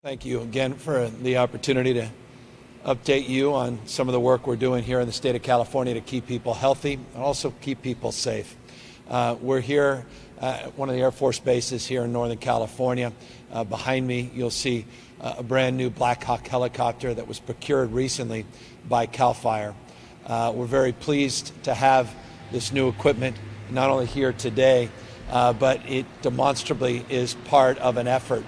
Thank you again for the opportunity to update you on some of the work we're doing here in the state of California to keep people healthy and also keep people safe. We're here at one of the Air Force bases here in Northern California. Behind me, you'll see a brand new Blackhawk helicopter that was procured recently by CAL FIRE. We're very pleased to have this new equipment not only here today, but it demonstrably is part of an effort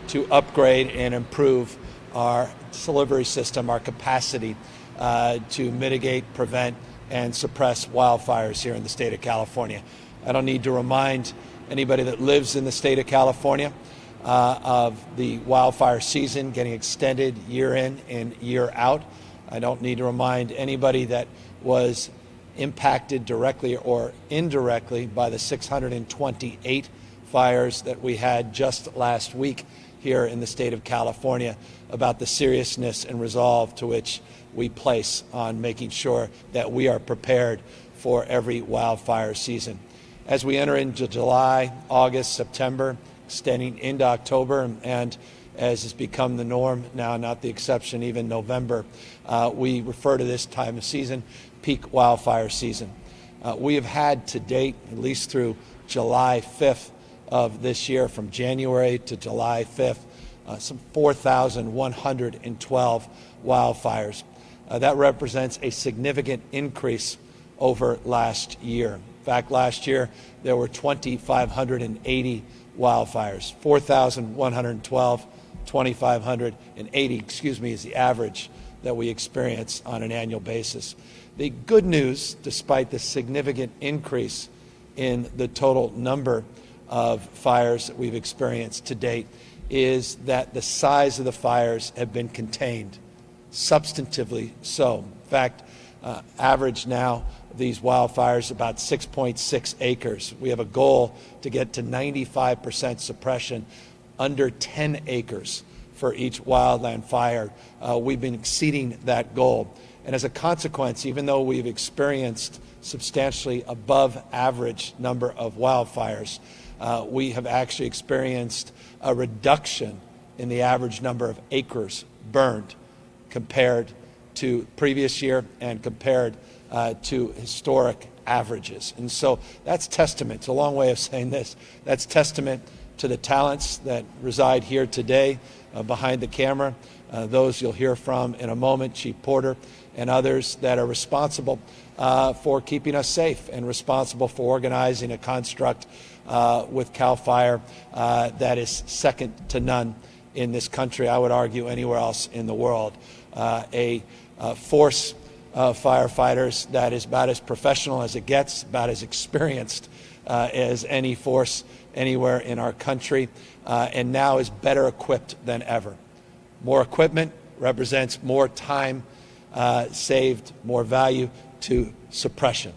to upgrade and improve our delivery system, our capacity to mitigate, prevent, and suppress wildfires here in the state of California. I don't need to remind anybody that lives in the state of California of the wildfire season getting extended year in and year out. I don't need to remind anybody that was impacted directly or indirectly by the 628 fires that we had just last week here in the state of California about the seriousness and resolve to which we place on making sure that we are prepared for every wildfire season. As we enter into July, August, September, extending into October, and as has become the norm now, not the exception, even November, we refer to this time of season peak wildfire season. We have had to date, at least through July 5th of this year, from January to July 5th, some 4,112 wildfires. That represents a significant increase over last year. In fact, last year there were 2,580 wildfires. 4,112, 2,580, is the average that we experience on an annual basis. The good news, despite the significant increase in the total number of fires that we've experienced to date, is that the size of the fires have been contained, substantively so. In fact, average now of these wildfires about 6.6 acres. We have a goal to get to 95% suppression under 10 acres for each wildland fire. We've been exceeding that goal. And as a consequence, even though we've experienced substantially above average number of wildfires, we have actually experienced a reduction in the average number of acres burned compared to previous year and compared to historic averages. And so that's testament, it's a long way of saying this, that's testament to the talents that reside here today behind the camera, those you'll hear from in a moment, Chief Porter and others that are responsible for keeping us safe and responsible for organizing a construct with CAL FIRE that is second to none in this country, I would argue anywhere else in the world. A force of firefighters that is about as professional as it gets, about as experienced as any force anywhere in our country, and now is better equipped than ever. More equipment represents more time saved, more value to suppression.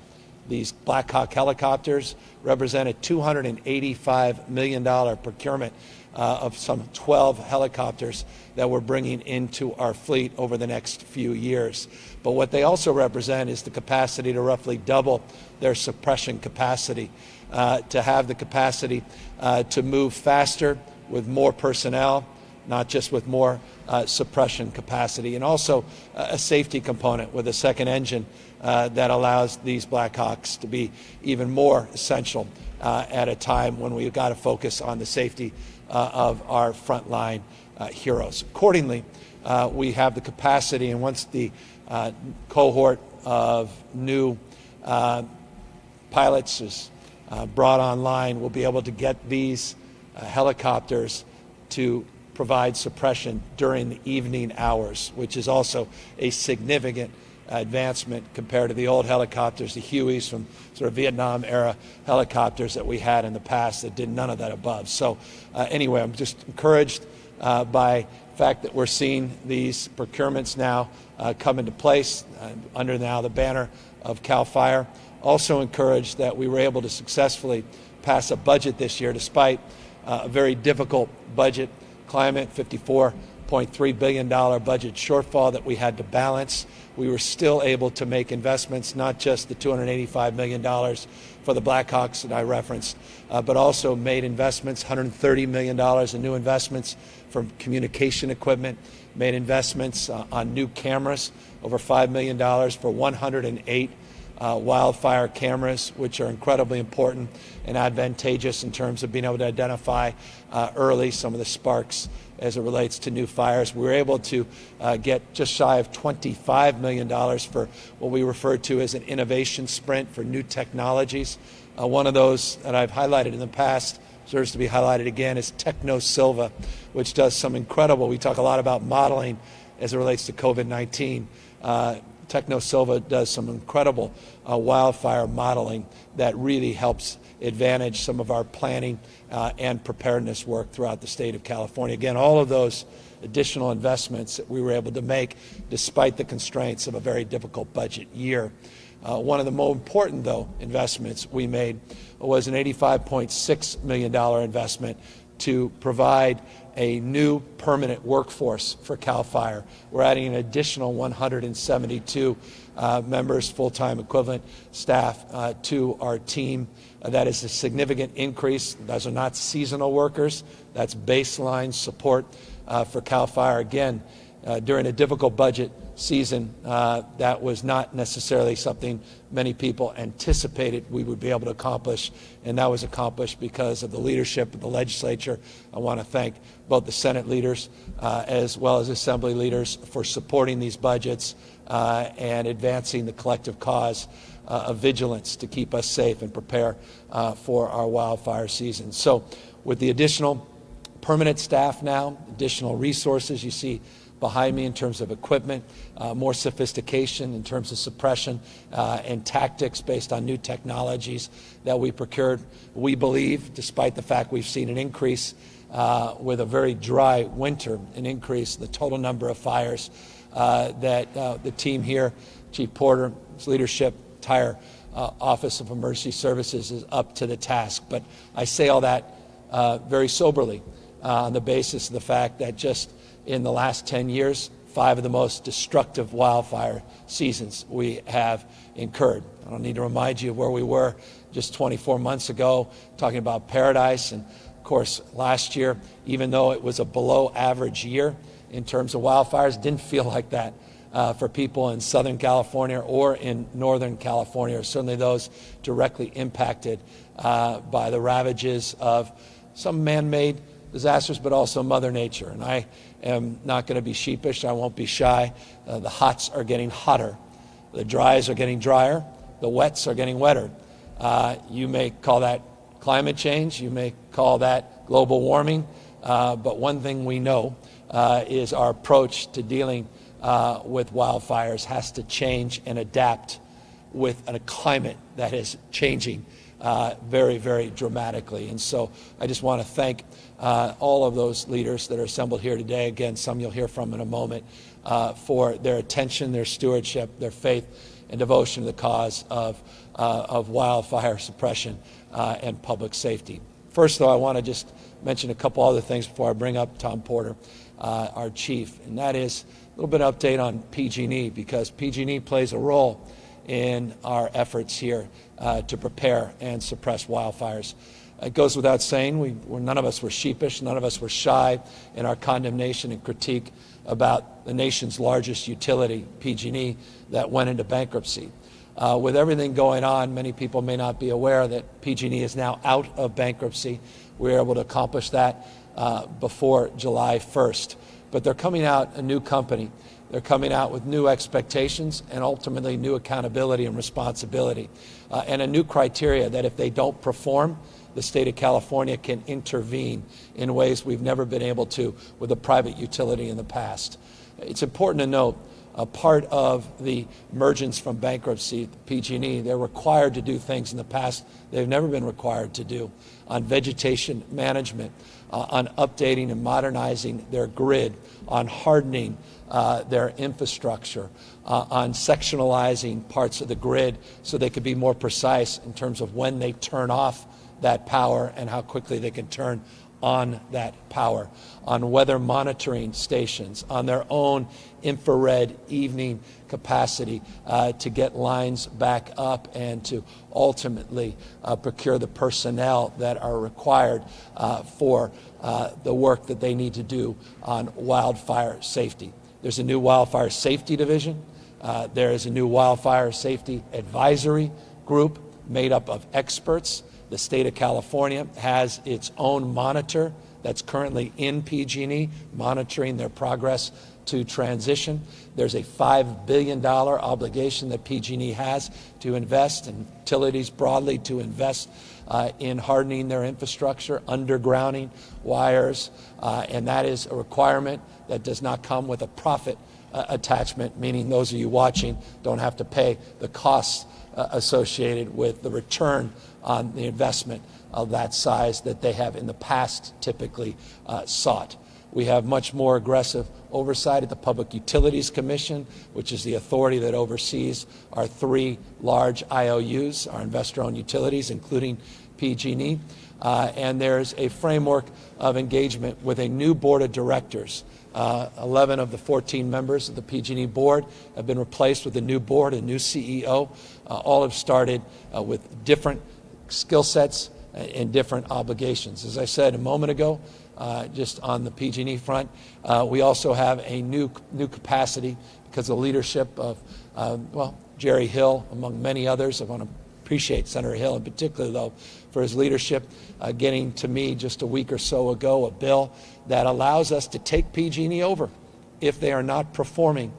These Blackhawk helicopters represent a $285 million procurement of some 12 helicopters that we're bringing into our fleet over the next few years. But what they also represent is the capacity to roughly double their suppression capacity, to have the capacity to move faster with more personnel, not just with more suppression capacity, and also a safety component with a second engine that allows these Blackhawks to be even more essential at a time when we've got to focus on the safety of our frontline heroes. Accordingly, we have the capacity, and once the cohort of new pilots is brought online, we'll be able to get these helicopters to provide suppression during the evening hours, which is also a significant advancement compared to the old helicopters, the Hueys from sort of Vietnam era helicopters that we had in the past that did none of that above. So anyway, I'm just encouraged by the fact that we're seeing these procurements now come into place under now the banner of CAL FIRE. Also encouraged that we were able to successfully pass a budget this year despite a very difficult budget climate, $54 $1.3 billion budget shortfall that we had to balance. We were still able to make investments, not just the $285 million for the Blackhawks that I referenced, but also made investments, $130 million in new investments for communication equipment, made investments on new cameras, over $5 million for 108 wildfire cameras, which are incredibly important and advantageous in terms of being able to identify early some of the sparks as it relates to new fires. We were able to get just shy of $25 million for what we refer to as an innovation sprint for new technologies. One of those that I've highlighted in the past, deserves to be highlighted again, is Techno Silva, which does some incredible, we talk a lot about modeling as it relates to COVID-19. Techno Silva does some incredible wildfire modeling that really helps advantage some of our planning and preparedness work throughout the state of California. Again, all of those additional investments that we were able to make despite the constraints of a very difficult budget year. One of the more important, though, investments we made was an $85.6 million investment to provide a new permanent workforce for CAL FIRE. We're adding an additional 172 members, full-time equivalent staff to our team. That is a significant increase. Those are not seasonal workers. That's baseline support for CAL FIRE. Again, during a difficult budget season, that was not necessarily something many people anticipated we would be able to accomplish, and that was accomplished because of the leadership of the legislature. I want to thank both the Senate leaders as well as Assembly leaders for supporting these budgets and advancing the collective cause of vigilance to keep us safe and prepare for our wildfire season. So with the additional permanent staff now, additional resources you see behind me in terms of equipment, more sophistication in terms of suppression and tactics based on new technologies that we procured. We believe, despite the fact we've seen an increase with a very dry winter, an increase in the total number of fires, that the team here, Chief Porter's leadership, entire Office of Emergency Services is up to the task. But I say all that very soberly on the basis of the fact that just in the last 10 years, 5 of the most destructive wildfire seasons we have incurred. I don't need to remind you of where we were just 24 months ago, talking about Paradise. And of course, last year, even though it was a below average year in terms of wildfires, didn't feel like that for people in Southern California or in Northern California, or certainly those directly impacted by the ravages of some man-made disasters, but also Mother Nature. And I am not going to be sheepish. I won't be shy. The hots are getting hotter. The dries are getting drier. The wets are getting wetter. You may call that climate change. You may call that global warming. But one thing we know is our approach to dealing with wildfires has to change and adapt with a climate that is changing very, very dramatically. And so I just want to thank all of those leaders that are assembled here today. Again, some you'll hear from in a moment, for their attention, their stewardship, their faith and devotion to the cause of wildfire suppression and public safety. First, though, I want to just mention a couple other things before I bring up Tom Porter, our chief, and that is a little bit of update on PG&E, because PG&E plays a role in our efforts here to prepare and suppress wildfires. It goes without saying, none of us were sheepish, none of us were shy in our condemnation and critique about the nation's largest utility, PG&E, that went into bankruptcy. With everything going on, many people may not be aware that PG&E is now out of bankruptcy. We were able to accomplish that before July 1st. But they're coming out a new company. They're coming out with new expectations and ultimately new accountability and responsibility, and a new criteria that if they don't perform, the state of California can intervene in ways we've never been able to with a private utility in the past. It's important to note, a part of the emergence from bankruptcy, PG&E, they're required to do things in the past they've never been required to do on vegetation management, on updating and modernizing their grid, on hardening their infrastructure, on sectionalizing parts of the grid so they could be more precise in terms of when they turn off that power and how quickly they can turn on that power, on weather monitoring stations, on their own infrared evening capacity to get lines back up and to ultimately procure the personnel that are required for the work that they need to do on wildfire safety. There's a new wildfire safety division. There is a new wildfire safety advisory group made up of experts. The state of California has its own monitor that's currently in PG&E, monitoring their progress to transition. There's a $5 billion obligation that PG&E has to invest, and utilities broadly to invest in hardening their infrastructure, undergrounding wires, and that is a requirement that does not come with a profit attachment, meaning those of you watching don't have to pay the costs associated with the return on the investment of that size that they have in the past typically sought. We have much more aggressive oversight at the Public Utilities Commission, which is the authority that oversees our 3 large IOUs, our investor-owned utilities, including PG&E. And there's a framework of engagement with a new board of directors. 11 of the 14 members of the PG&E board have been replaced with a new board, a new CEO. All have started with different skill sets and different obligations. As I said a moment ago, just on the PG&E front, we also have a new capacity because of the leadership of, Jerry Hill, among many others. I want to appreciate Senator Hill in particular, though, for his leadership, getting to me just a week or so ago a bill that allows us to take PG&E over if they are not performing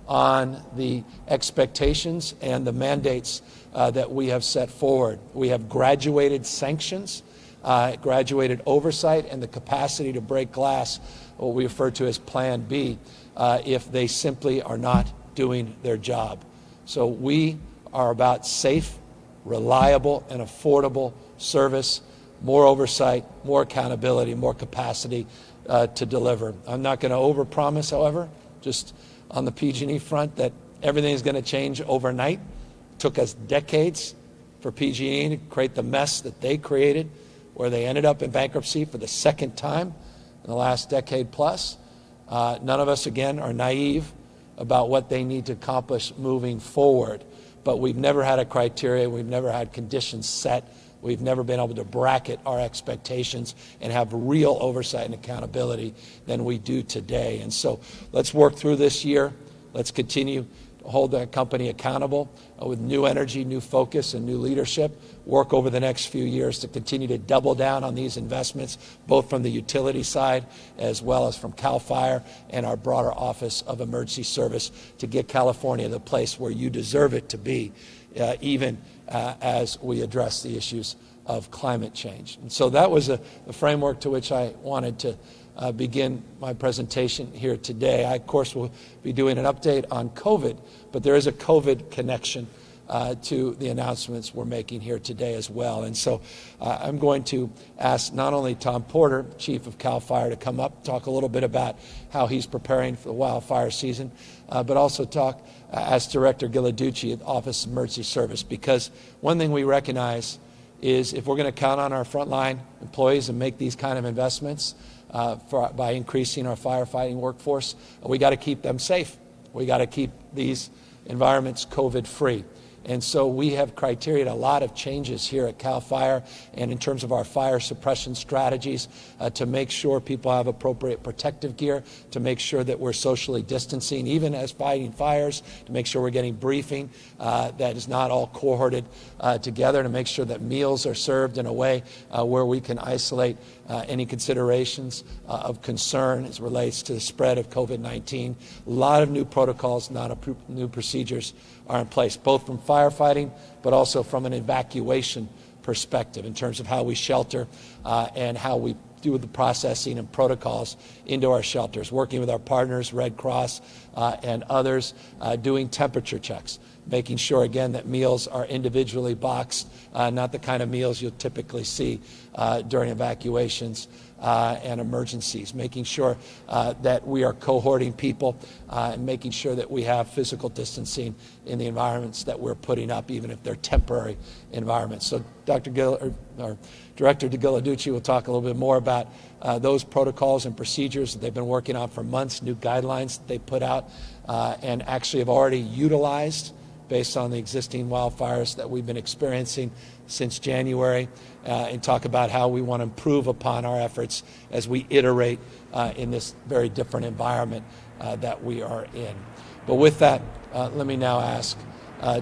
on the expectations and the mandates that we have set forward. We have graduated sanctions, graduated oversight, and the capacity to break glass, what we refer to as Plan B, if they simply are not doing their job. So we are about safe, reliable, and affordable service, more oversight, more accountability, more capacity to deliver. I'm not going to overpromise, however, just on the PG&E front, that everything is going to change overnight. It took us decades for PG&E to create the mess that they created, where they ended up in bankruptcy for the second time in the last decade plus. None of us, again, are naive about what they need to accomplish moving forward. But we've never had a criteria, we've never had conditions set, we've never been able to bracket our expectations and have real oversight and accountability than we do today. And so let's work through this year. Let's continue to hold that company accountable with new energy, new focus, and new leadership. Work over the next few years to continue to double down on these investments, both from the utility side as well as from CAL FIRE and our broader Office of Emergency Service, to get California the place where you deserve it to be, even as we address the issues of climate change. And so that was the framework to which I wanted to begin my presentation here today. I, of course, will be doing an update on COVID, but there is a COVID connection to the announcements we're making here today as well. And so I'm going to ask not only Tom Porter, Chief of CAL FIRE, to come up, talk a little bit about how he's preparing for the wildfire season, but also ask Director Ghilarducci at the Office of Emergency Service, because one thing we recognize is if we're going to count on our frontline employees and make these kind of investments by increasing our firefighting workforce, we got to keep them safe. We got to keep these environments COVID-free. And so we have criteria, a lot of changes here at CAL FIRE and in terms of our fire suppression strategies to make sure people have appropriate protective gear, to make sure that we're socially distancing, even as fighting fires, to make sure we're getting briefing that is not all cohorted together, to make sure that meals are served in a way where we can isolate any considerations of concern as relates to the spread of COVID-19. A lot of new protocols, new procedures are in place, both from firefighting, but also from an evacuation perspective in terms of how we shelter and how we do the processing and protocols into our shelters, working with our partners, Red Cross and others, doing temperature checks, making sure, again, that meals are individually boxed, not the kind of meals you'll typically see during evacuations and emergencies, making sure that we are cohorting people and making sure that we have physical distancing in the environments that we're putting up, even if they're temporary environments. So Director DeGilladucci will talk a little bit more about those protocols and procedures that they've been working on for months, new guidelines that they put out and actually have already utilized based on the existing wildfires that we've been experiencing since January, and talk about how we want to improve upon our efforts as we iterate in this very different environment that we are in. But with that, let me now ask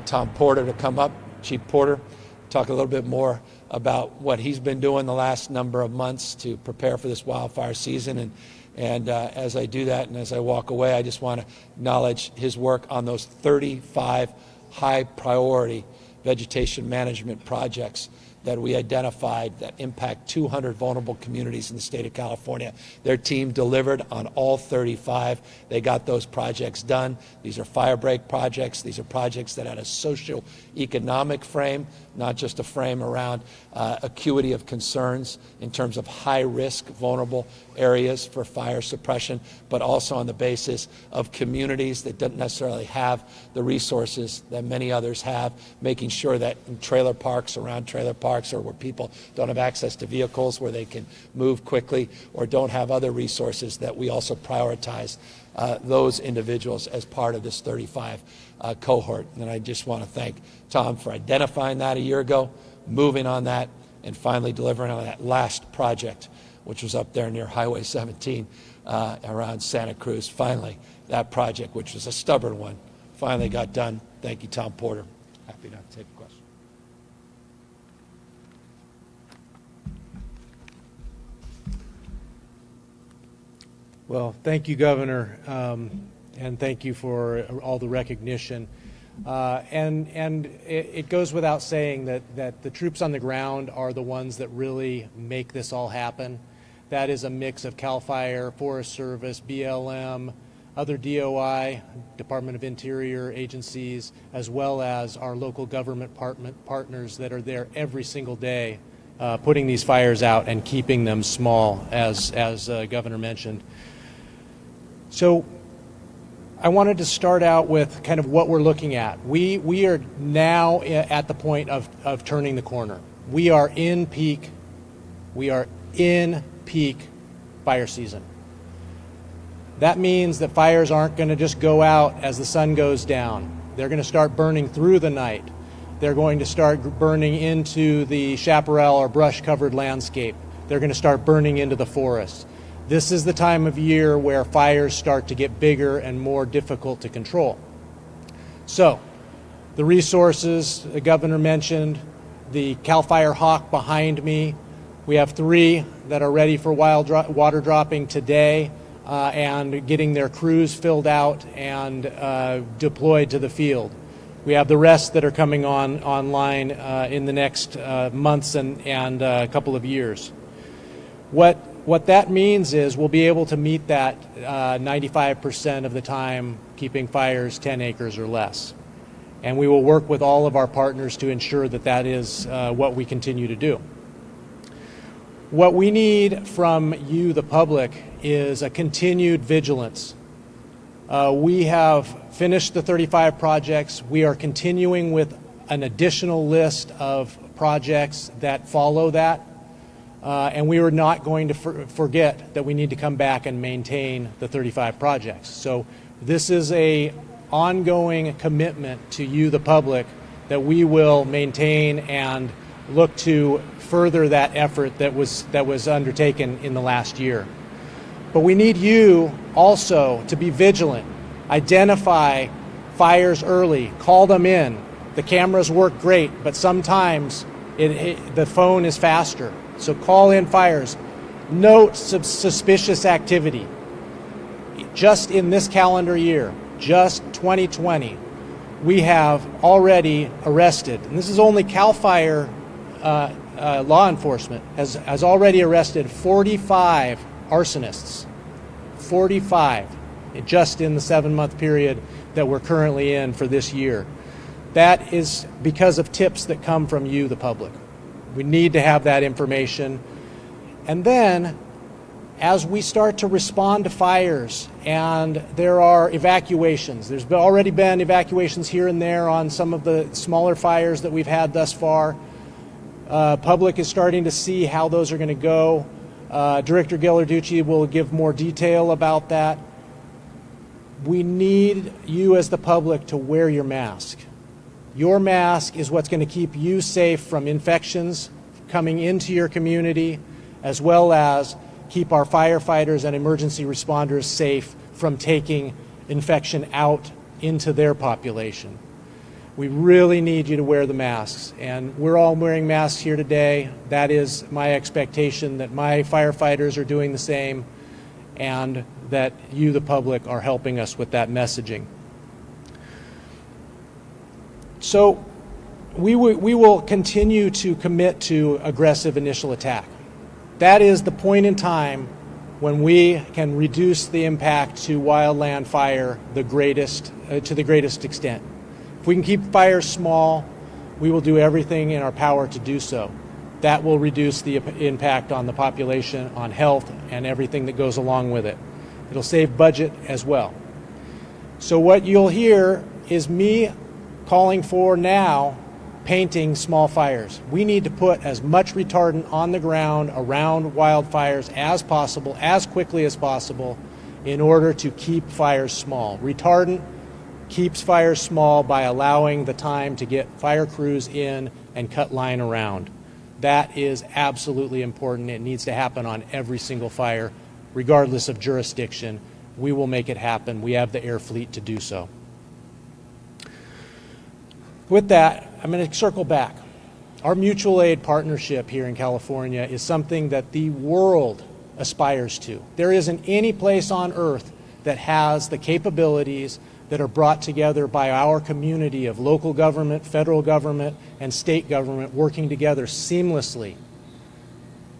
Tom Porter to come up. Chief Porter, talk a little bit more about what he's been doing the last number of months to prepare for this wildfire season. And as I do that and as I walk away, I just want to acknowledge his work on those 35 high priority vegetation management projects that we identified that impact 200 vulnerable communities in the state of California. Their team delivered on all 35. They got those projects done. These are fire break projects. These are projects that had a socio-economic frame, not just a frame around acuity of concerns in terms of high-risk, vulnerable areas for fire suppression, but also on the basis of communities that don't necessarily have the resources that many others have, making sure that in trailer parks, around trailer parks, or where people don't have access to vehicles where they can move quickly or don't have other resources, that we also prioritize those individuals as part of this 35 cohort. And I just want to thank Tom for identifying that a year ago, moving on that, and finally delivering on that last project, which was up there near Highway 17 around Santa Cruz. Finally, that project, which was a stubborn one, finally got done. Thank you, Tom Porter. Happy to take a question. Well, thank you, Governor, and thank you for all the recognition. And it goes without saying that the troops on the ground are the ones that really make this all happen. That is a mix of CAL FIRE, Forest Service, BLM, other DOI, Department of Interior agencies, as well as our local government partners that are there every single day putting these fires out and keeping them small, as Governor mentioned. So I wanted to start out with kind of what we're looking at. We are now at the point of turning the corner. We are in peak fire season. That means that fires aren't going to just go out as the sun goes down. They're going to start burning through the night. They're going to start burning into the chaparral or brush-covered landscape. They're going to start burning into the forests. This is the time of year where fires start to get bigger and more difficult to control. So, the resources the Governor mentioned, the CAL FIRE Hawk behind me. We have 3 that are ready for water dropping today and getting their crews filled out and deployed to the field. We have the rest that are coming online in the next months and a couple of years. What that means is we'll be able to meet that 95% of the time keeping fires 10 acres or less. And we will work with all of our partners to ensure that that is what we continue to do. What we need from you, the public, is a continued vigilance. We have finished the 35 projects. We are continuing with an additional list of projects that follow that. And we are not going to forget that we need to come back and maintain the 35 projects. So this is an ongoing commitment to you, the public, that we will maintain and look to further that effort that was undertaken in the last year. But we need you also to be vigilant, identify fires early, call them in. The cameras work great, but sometimes the phone is faster. So call in fires. Note suspicious activity. Just in this calendar year, just 2020, we have already arrested, and this is only CAL FIRE law enforcement, has already arrested 45 arsonists. 45 just in the 7-month period that we're currently in for this year. That is because of tips that come from you, the public. We need to have that information. And then, as we start to respond to fires and there are evacuations, there's already been evacuations here and there on some of the smaller fires that we've had thus far. Public is starting to see how those are going to go. Director Ghilarducci will give more detail about that. We need you as the public to wear your mask. Your mask is what's going to keep you safe from infections coming into your community, as well as keep our firefighters and emergency responders safe from taking infection out into their population. We really need you to wear the masks, and we're all wearing masks here today. That is my expectation, that my firefighters are doing the same, and that you, the public, are helping us with that messaging. So we will continue to commit to aggressive initial attack. That is the point in time when we can reduce the impact to wildland fire to the greatest extent. If we can keep fires small, we will do everything in our power to do so. That will reduce the impact on the population, on health, and everything that goes along with it. It'll save budget as well. So what you'll hear is me calling for now painting small fires. We need to put as much retardant on the ground around wildfires as possible, as quickly as possible, in order to keep fires small. Retardant keeps fires small by allowing the time to get fire crews in and cut line around. That is absolutely important. It needs to happen on every single fire, regardless of jurisdiction. We will make it happen. We have the air fleet to do so. With that, I'm going to circle back. Our mutual aid partnership here in California is something that the world aspires to. There isn't any place on earth that has the capabilities that are brought together by our community of local government, federal government, and state government working together seamlessly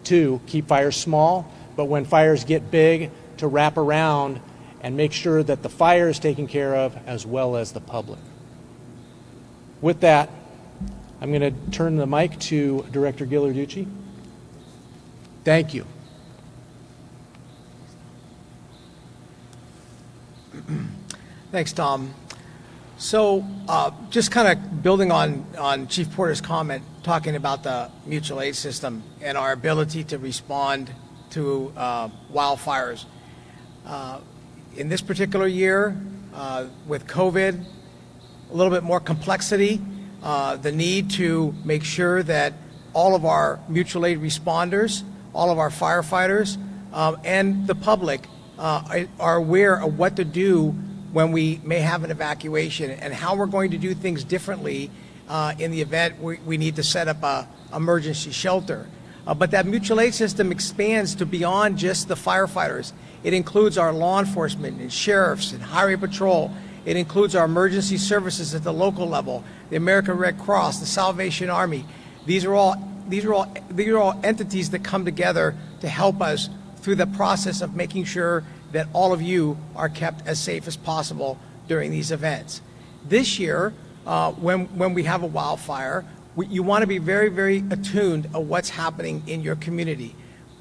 to keep fires small, but when fires get big, to wrap around and make sure that the fire is taken care of as well as the public. With that, I'm going to turn the mic to Director Ghilarducci. Thank you. Thanks, Tom. So just kind of building on Chief Porter's comment, talking about the mutual aid system and our ability to respond to wildfires. In this particular year, with COVID, a little bit more complexity, the need to make sure that all of our mutual aid responders, all of our firefighters, and the public are aware of what to do when we may have an evacuation and how we're going to do things differently in the event we need to set up a emergency shelter. But that mutual aid system expands to beyond just the firefighters. It includes our law enforcement and sheriffs and highway patrol. It includes our emergency services at the local level, the American Red Cross, the Salvation Army. These are all entities that come together to help us through the process of making sure that all of you are kept as safe as possible during these events. This year, when we have a wildfire, you want to be very, very attuned of what's happening in your community.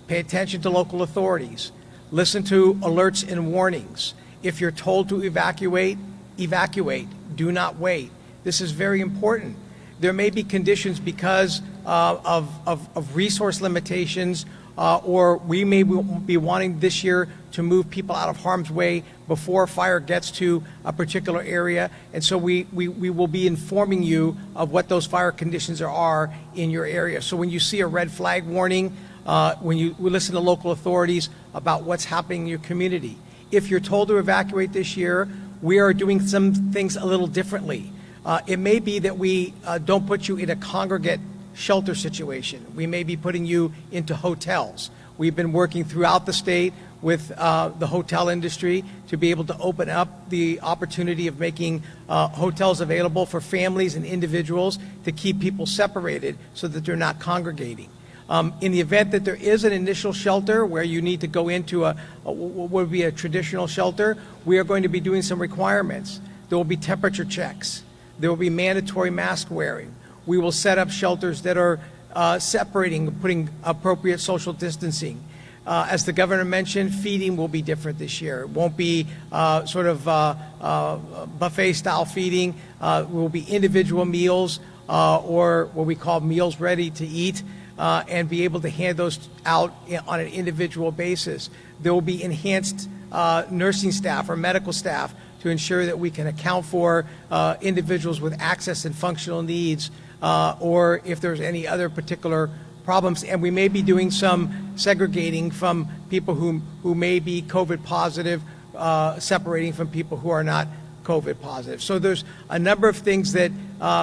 Pay attention to local authorities. Listen to alerts and warnings. If you're told to evacuate, evacuate. Do not wait. This is very important. There may be conditions because of resource limitations, or we may be wanting this year to move people out of harm's way before fire gets to a particular area. And so we will be informing you of what those fire conditions are in your area. So when you see a red flag warning, when you listen to local authorities about what's happening in your community. If you're told to evacuate this year, we are doing some things a little differently. It may be that we don't put you in a congregate shelter situation. We may be putting you into hotels. We've been working throughout the state with the hotel industry to be able to open up the opportunity of making hotels available for families and individuals to keep people separated so that they're not congregating. In the event that there is an initial shelter where you need to go into what would be a traditional shelter, we are going to be doing some requirements. There will be temperature checks. There will be mandatory mask wearing. We will set up shelters that are separating, putting appropriate social distancing. As the governor mentioned, feeding will be different this year. It won't be buffet-style feeding. It will be individual meals or what we call meals ready to eat, and be able to hand those out on an individual basis. There will be enhanced nursing staff or medical staff to ensure that we can account for individuals with access and functional needs, or if there's any other particular problems. And we may be doing some segregating from people who may be COVID positive, separating from people who are not COVID positive. So there's a number of things that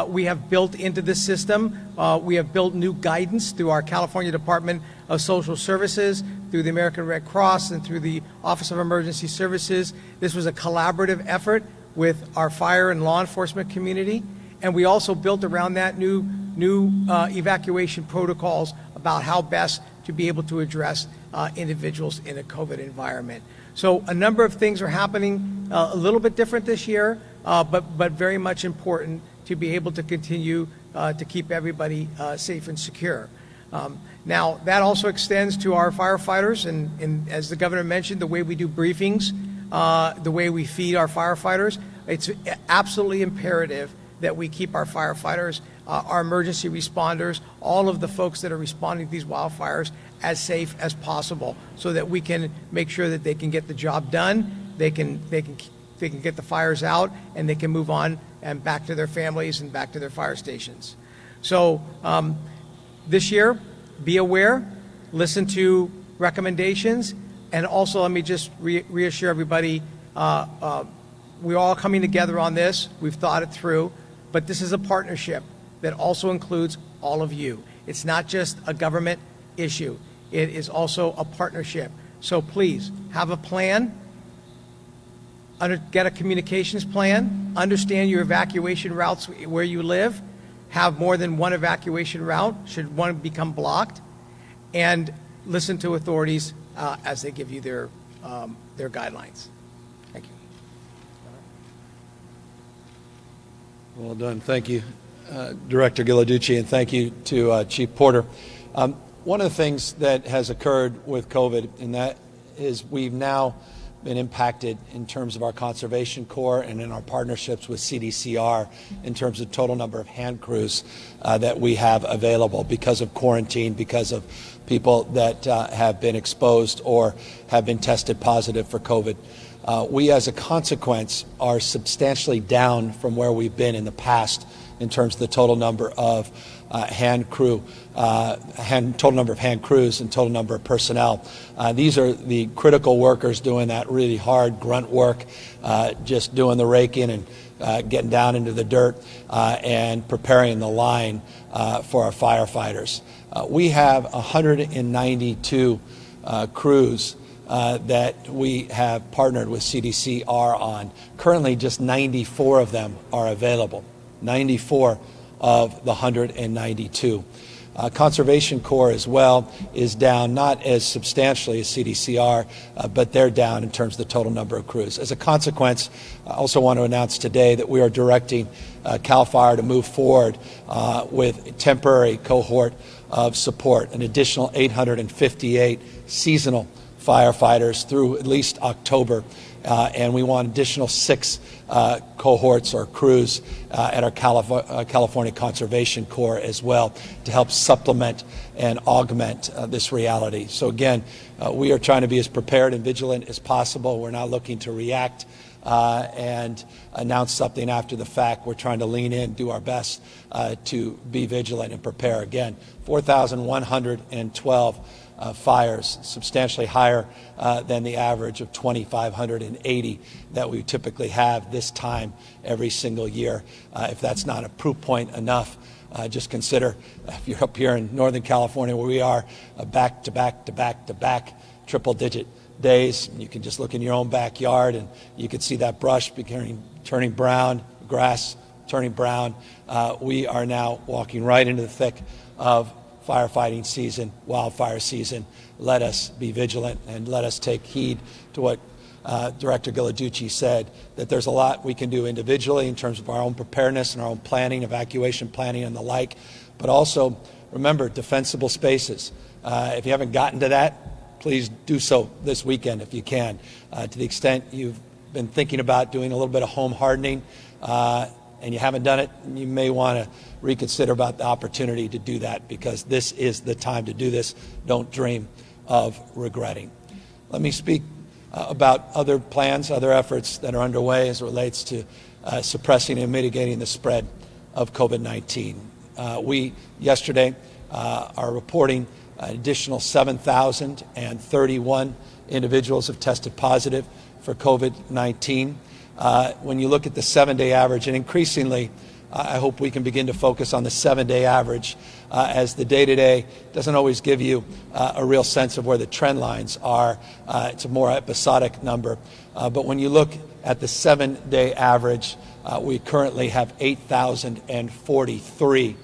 we have built into this system. We have built new guidance through our California Department of Social Services, through the American Red Cross, and through the Office of Emergency Services. This was a collaborative effort with our fire and law enforcement community. And we also built around that new evacuation protocols about how best to be able to address individuals in a COVID environment. So a number of things are happening a little bit different this year, but very much important to be able to continue to keep everybody safe and secure. Now, that also extends to our firefighters, and as the governor mentioned, the way we do briefings, the way we feed our firefighters. It's absolutely imperative that we keep our firefighters, our emergency responders, all of the folks that are responding to these wildfires as safe as possible, so that we can make sure that they can get the job done, they can get the fires out, and they can move on and back to their families and back to their fire stations. So this year, be aware, listen to recommendations, and also let me just reassure everybody, we're all coming together on this. We've thought it through, but this is a partnership that also includes all of you. It's not just a government issue. It is also a partnership. So please have a plan, get a communications plan, understand your evacuation routes where you live, have more than one evacuation route should one become blocked, and listen to authorities as they give you their guidelines. Thank you. Well done. Thank you, Director Ghilarducci, and thank you to Chief Porter. One of the things that has occurred with COVID, and that is we've now been impacted in terms of our Conservation Corps and in our partnerships with CDCR in terms of total number of hand crews that we have available because of quarantine, because of people that have been exposed or have been tested positive for COVID. We, as a consequence, are substantially down from where we've been in the past in terms of the total number of total number of hand crews and total number of personnel. These are the critical workers doing that really hard grunt work, just doing the raking and getting down into the dirt and preparing the line for our firefighters. We have 192 crews that we have partnered with CDCR on. Currently, just 94 of them are available. 94 of the 192. Conservation Corps as well is down, not as substantially as CDCR, but they're down in terms of the total number of crews. As a consequence, I also want to announce today that we are directing CAL FIRE to move forward with a temporary cohort of support, an additional 858 seasonal firefighters through at least October, and we want additional 6 cohorts or crews at our California Conservation Corps as well to help supplement and augment this reality. So again, we are trying to be as prepared and vigilant as possible. We're not looking to react and announce something after the fact. We're trying to lean in, do our best to be vigilant and prepare. Again, 4,112 fires, substantially higher than the average of 2,580 that we typically have this time every single year. If that's not a proof point enough, just consider if you're up here in Northern California where we are, back to back triple-digit days. You can just look in your own backyard and you can see that brush turning brown, grass turning brown. We are now walking right into the thick of firefighting season, wildfire season. Let us be vigilant and let us take heed to what Director Ghilarducci said that there's a lot we can do individually in terms of our own preparedness and our own planning, evacuation planning and the like, but also remember defensible spaces. If you haven't gotten to that, please do so this weekend if you can. To the extent you've been thinking about doing a little bit of home hardening and you haven't done it, you may want to reconsider about the opportunity to do that, because this is the time to do this. Don't dream of regretting. Let me speak about other plans, other efforts that are underway as it relates to suppressing and mitigating the spread of COVID-19. We yesterday are reporting an additional 7,031 individuals have tested positive for COVID-19. When you look at the 7-day average, and increasingly, I hope we can begin to focus on the 7-day average, as the day-to-day doesn't always give you a real sense of where the trend lines are. It's a more episodic number. But when you look at the 7-day average, we currently have 8,043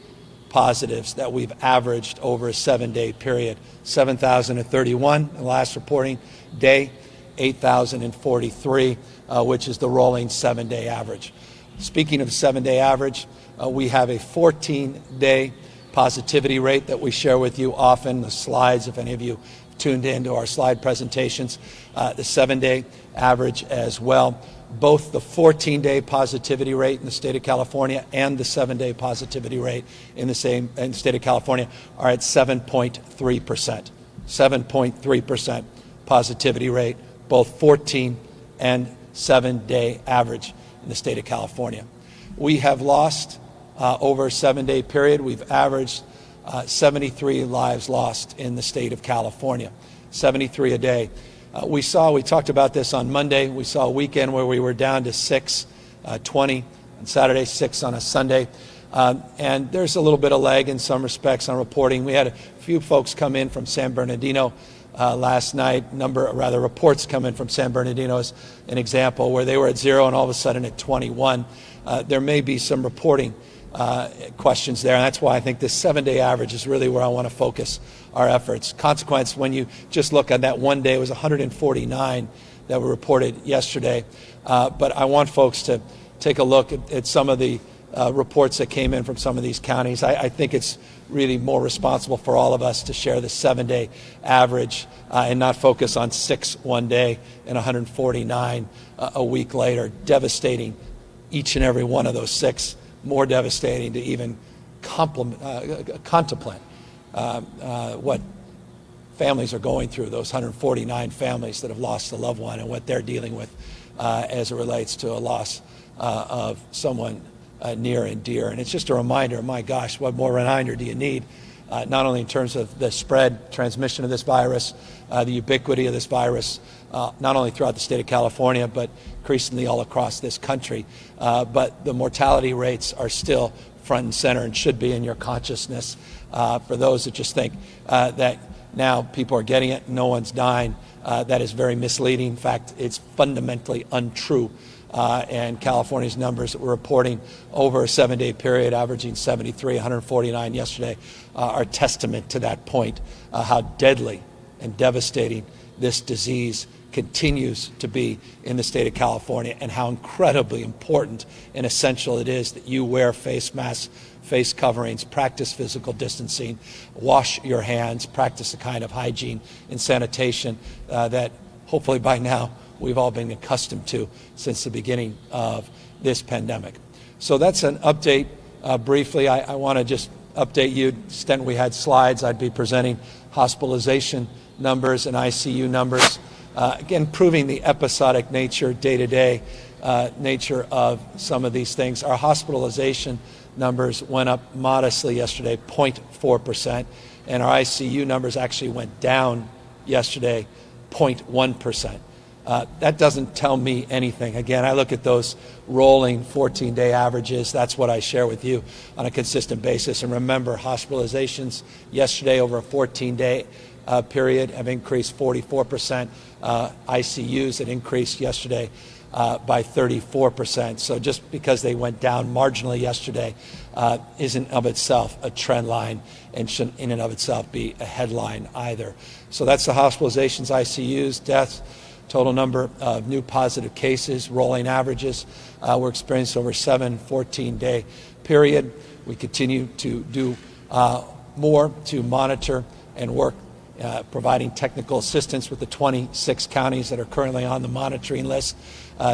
positives that we've averaged over a 7-day period. 7,031 the last reporting day, 8,043, which is the rolling 7-day average. Speaking of 7-day average, we have a 14-day positivity rate that we share with you often. The slides, if any of you tuned into our slide presentations, the 7-day average as well. Both the 14-day positivity rate in the state of California and the 7-day positivity rate in the state of California are at 7.3%. 7.3% positivity rate, both 14 and 7-day average in the state of California. We have lost over a 7-day period. We've averaged 73 lives lost in the state of California, 73 a day. We talked about this on Monday. We saw a weekend where we were down to 6, 20 on Saturday, 6 on a Sunday. And there's a little bit of lag in some respects on reporting. We had a few folks come in from San Bernardino last night, reports come in from San Bernardino as an example, where they were at 0 and all of a sudden at 21. There may be some reporting questions there, and that's why I think this 7-day average is really where I want to focus our efforts. Consequence, when you just look at that one day, it was 149 that were reported yesterday. But I want folks to take a look at some of the reports that came in from some of these counties. I think it's really more responsible for all of us to share the 7-day average and not focus on 6 one day and 149 a week later. Devastating, each and every one of those 6, more devastating to even contemplate what families are going through, those 149 families that have lost a loved one and what they're dealing with as it relates to a loss of someone near and dear. And it's just a reminder, my gosh, what more reminder do you need, not only in terms of the spread, transmission of this virus, the ubiquity of this virus, not only throughout the state of California, but increasingly all across this country. But the mortality rates are still front and center and should be in your consciousness. For those that just think that now people are getting it, no one's dying, that is very misleading. In fact, it's fundamentally untrue. And California's numbers that we're reporting over a 7-day period, averaging 73, 149 yesterday, are testament to that point, how deadly and devastating this disease continues to be in the state of California, and how incredibly important and essential it is that you wear face masks, face coverings, practice physical distancing, wash your hands, practice the kind of hygiene and sanitation that hopefully by now we've all been accustomed to since the beginning of this pandemic. So that's an update briefly. I want to just update you. To the extent we had slides, I'd be presenting hospitalization numbers and ICU numbers. Again, proving the episodic nature, day-to-day nature of some of these things. Our hospitalization numbers went up modestly yesterday, 0.4%, and our ICU numbers actually went down yesterday, 0.1%. That doesn't tell me anything. Again, I look at those rolling 14-day averages. That's what I share with you on a consistent basis. And remember, hospitalizations yesterday over a 14-day period have increased 44%. ICUs had increased yesterday by 34%. So just because they went down marginally yesterday isn't of itself a trend line and shouldn't in and of itself be a headline either. So that's the hospitalizations, ICUs, deaths. Total number of new positive cases, rolling averages, we're experiencing over 14-day period. We continue to do more to monitor and work providing technical assistance with the 26 counties that are currently on the monitoring list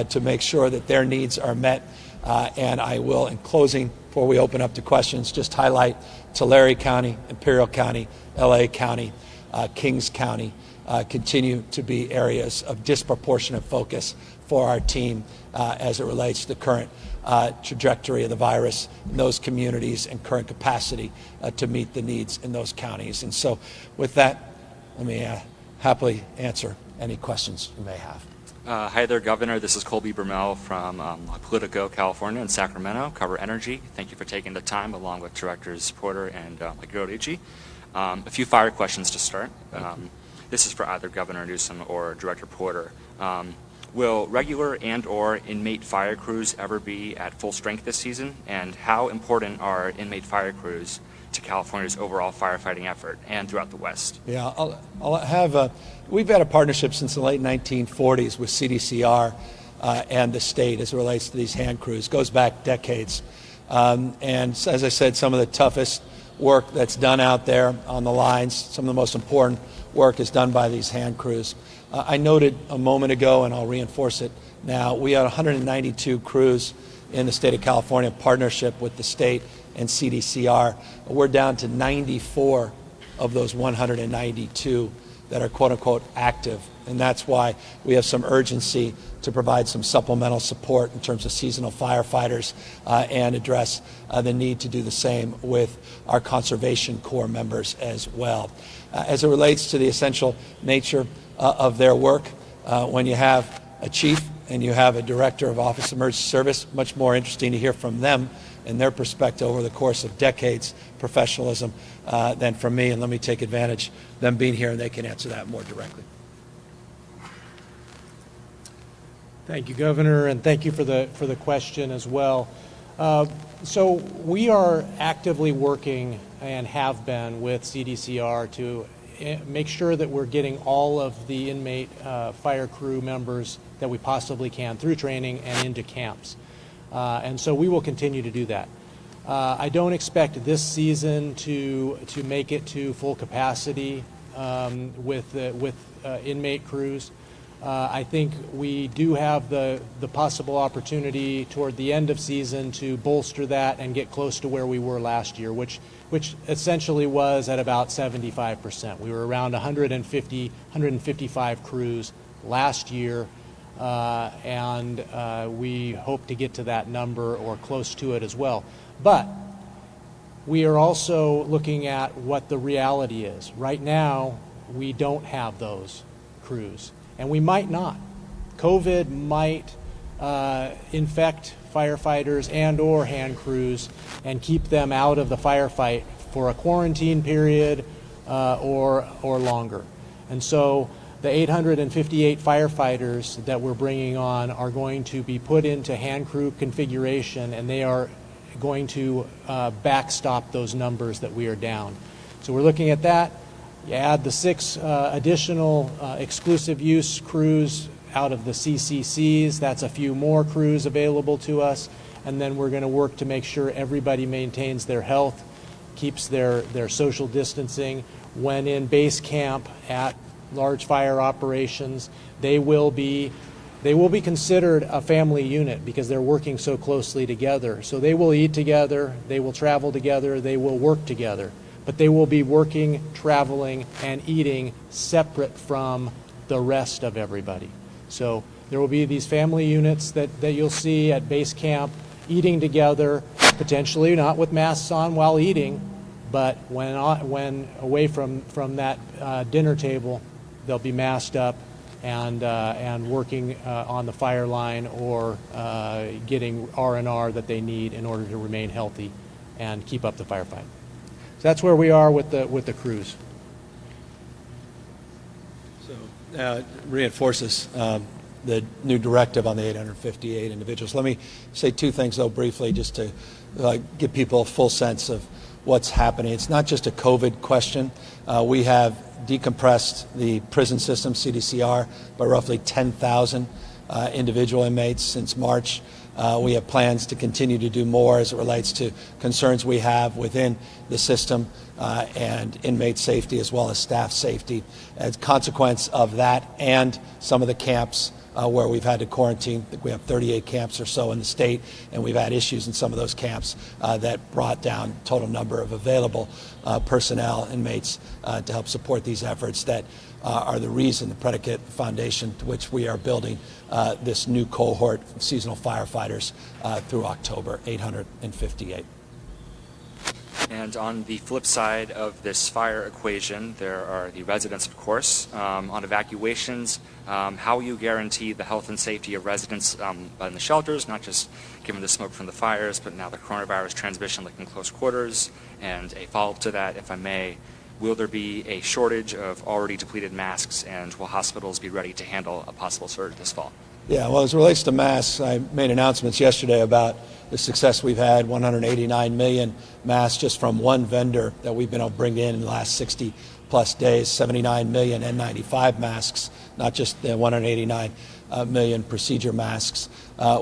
to make sure that their needs are met. And I will, in closing, before we open up to questions, just highlight Tulare County, Imperial County, LA County, Kings County continue to be areas of disproportionate focus for our team as it relates to the current trajectory of the virus in those communities and current capacity to meet the needs in those counties. And so with that, let me happily answer any questions you may have. Hi there, Governor. This is Colby Bermel from Politico, California, in Sacramento, cover energy. Thank you for taking the time, along with Directors Porter and Grodicci. A few fire questions to start. This is for either Governor Newsom or Director Porter. Will regular and/or inmate fire crews ever be at full strength this season? And how important are inmate fire crews to California's overall firefighting effort and throughout the West? Yeah, I'll have we've had a partnership since the late 1940s with CDCR and the state as it relates to these hand crews. It goes back decades. And as I said, some of the toughest work that's done out there on the lines, some of the most important work is done by these hand crews. I noted a moment ago, and I'll reinforce it now, we had 192 crews in the state of California in partnership with the state and CDCR. We're down to 94 of those 192 that are quote-unquote active, and that's why we have some urgency to provide some supplemental support in terms of seasonal firefighters and address the need to do the same with our Conservation Corps members as well. As it relates to the essential nature of their work, when you have a chief and you have a director of Office of Emergency Service, much more interesting to hear from them and their perspective over the course of decades professionalism than from me. And let me take advantage of them being here, and they can answer that more directly. Thank you, Governor, and thank you for the question as well. So we are actively working and have been with CDCR to make sure that we're getting all of the inmate fire crew members that we possibly can through training and into camps. And so we will continue to do that. I don't expect this season to make it to full capacity with inmate crews. I think we do have the possible opportunity toward the end of season to bolster that and get close to where we were last year, which essentially was at about 75%. We were around 155 crews last year, and we hope to get to that number or close to it as well. But we are also looking at what the reality is. Right now, we don't have those crews. And we might not. COVID might infect firefighters and or hand crews and keep them out of the firefight for a quarantine period or longer. And so the 858 firefighters that we're bringing on are going to be put into hand crew configuration, and they are going to backstop those numbers that we are down. So we're looking at that. You add the 6 additional exclusive use crews out of the CCCs, that's a few more crews available to us, and then we're going to work to make sure everybody maintains their health, keeps their social distancing. When in base camp at large fire operations, they will be considered a family unit because they're working so closely together. So they will eat together, they will travel together, they will work together. But they will be working, traveling, and eating separate from the rest of everybody. So there will be these family units that you'll see at base camp eating together, potentially not with masks on while eating, but when away from that dinner table, they'll be masked up and working on the fire line or getting R&R that they need in order to remain healthy and keep up the firefight. So that's where we are with the crews. So reinforces the new directive on the 858 individuals. Let me say 2 things, though, briefly, just to give people a full sense of what's happening. It's not just a COVID question. We have decompressed the prison system, CDCR, by roughly 10,000 individual inmates since March. We have plans to continue to do more as it relates to concerns we have within the system and inmate safety as well as staff safety. As a consequence of that and some of the camps where we've had to quarantine, we have 38 camps or so in the state, and we've had issues in some of those camps that brought down total number of available personnel, inmates, to help support these efforts that are the reason, the predicate foundation to which we are building this new cohort of seasonal firefighters through October, 858. And on the flip side of this fire equation, there are the residents, of course. On evacuations, how will you guarantee the health and safety of residents in the shelters, not just given the smoke from the fires, but now the coronavirus transmission like in close quarters? And a follow-up to that, if I may, will there be a shortage of already depleted masks, and will hospitals be ready to handle a possible surge this fall? Yeah, well, as it relates to masks, I made announcements yesterday about the success we've had, 189 million masks just from one vendor that we've been able to bring in the last 60 plus days, 79 million N95 masks, not just the 189 million procedure masks.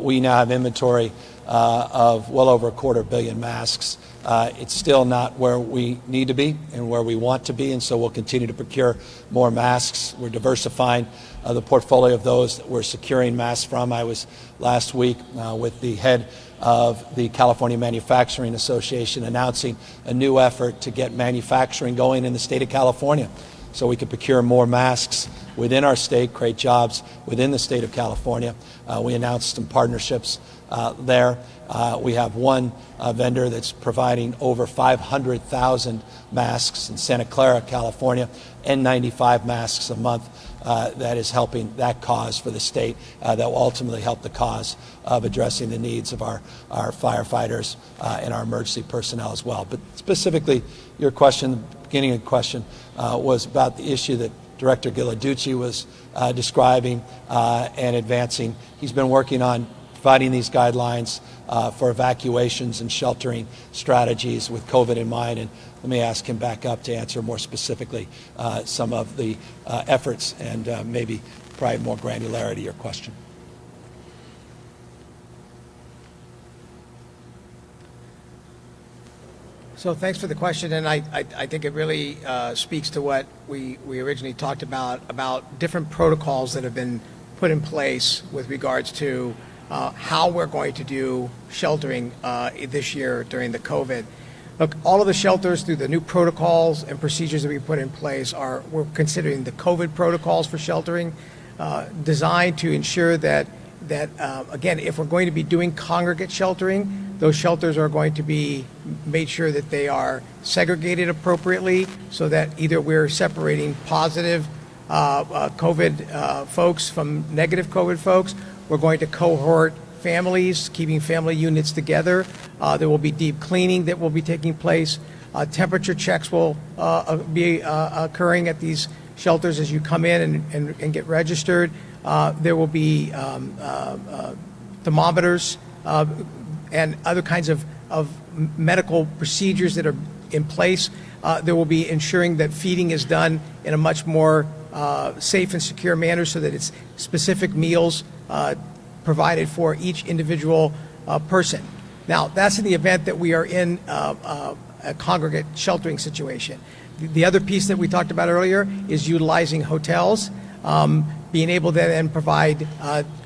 We now have inventory of well over 250 million masks. It's still not where we need to be and where we want to be, and so we'll continue to procure more masks. We're diversifying the portfolio of those that we're securing masks from. I was last week with the head of the California Manufacturing Association announcing a new effort to get manufacturing going in the state of California so we could procure more masks within our state, create jobs within the state of California. We announced some partnerships there. We have one vendor that's providing over 500,000 masks in Santa Clara, California, N95 masks a month. That is helping that cause for the state that will ultimately help the cause of addressing the needs of our firefighters and our emergency personnel as well. But specifically, your question, the beginning of the question, was about the issue that Director Ghilarducci was describing and advancing. He's been working on providing these guidelines for evacuations and sheltering strategies with COVID in mind. And let me ask him back up to answer more specifically some of the efforts and maybe probably more granularity to your question. So thanks for the question, and I think it really speaks to what we originally talked about different protocols that have been put in place with regards to how we're going to do sheltering this year during the COVID. Look, all of the shelters through the new protocols and procedures that we put in place we're considering the COVID protocols for sheltering, designed to ensure that again, if we're going to be doing congregate sheltering, those shelters are going to be made sure that they are segregated appropriately so that either we're separating positive COVID folks from negative COVID folks. We're going to cohort families, keeping family units together. There will be deep cleaning that will be taking place. Temperature checks will be occurring at these shelters as you come in and get registered. There will be thermometers and other kinds of medical procedures that are in place. There will be ensuring that feeding is done in a much more safe and secure manner so that it's specific meals provided for each individual person. Now, that's in the event that we are in a congregate sheltering situation. The other piece that we talked about earlier is utilizing hotels, being able to then provide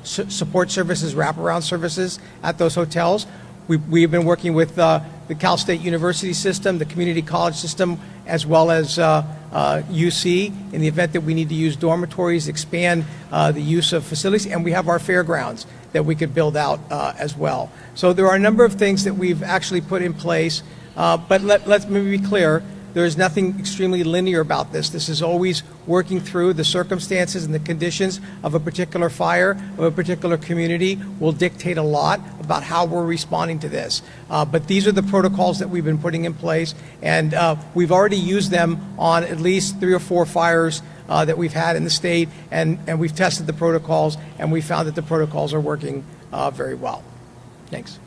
support services, wraparound services at those hotels. We've been working with the Cal State University system, the community college system, as well as UC in the event that we need to use dormitories, expand the use of facilities, and we have our fairgrounds that we could build out as well. So there are a number of things that we've actually put in place, but let's maybe be clear. There is nothing extremely linear about this. This is always working through the circumstances and the conditions of a particular fire, of a particular community will dictate a lot about how we're responding to this. But these are the protocols that we've been putting in place, and we've already used them on at least 3 or 4 fires that we've had in the state, and we've tested the protocols, and we found that the protocols are working very well. Thanks.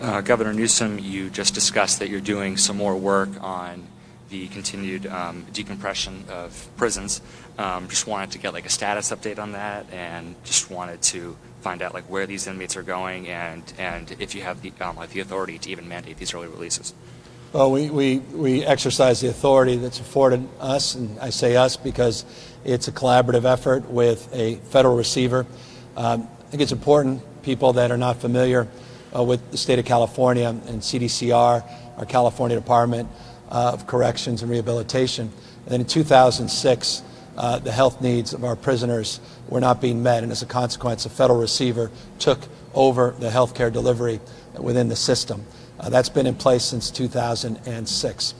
Governor Newsom, you just discussed that you're doing some more work on the continued decompression of prisons. Just wanted to get like a status update on that, and just wanted to find out like where these inmates are going, and if you have the authority to even mandate these early releases. Well, we exercise the authority that's afforded us, and I say us because it's a collaborative effort with a federal receiver. I think it's important, people that are not familiar with the state of California and CDCR, our California Department of Corrections and Rehabilitation. And then in 2006, the health needs of our prisoners were not being met, and as a consequence, a federal receiver took over the health care delivery within the system. That's been in place since 2006.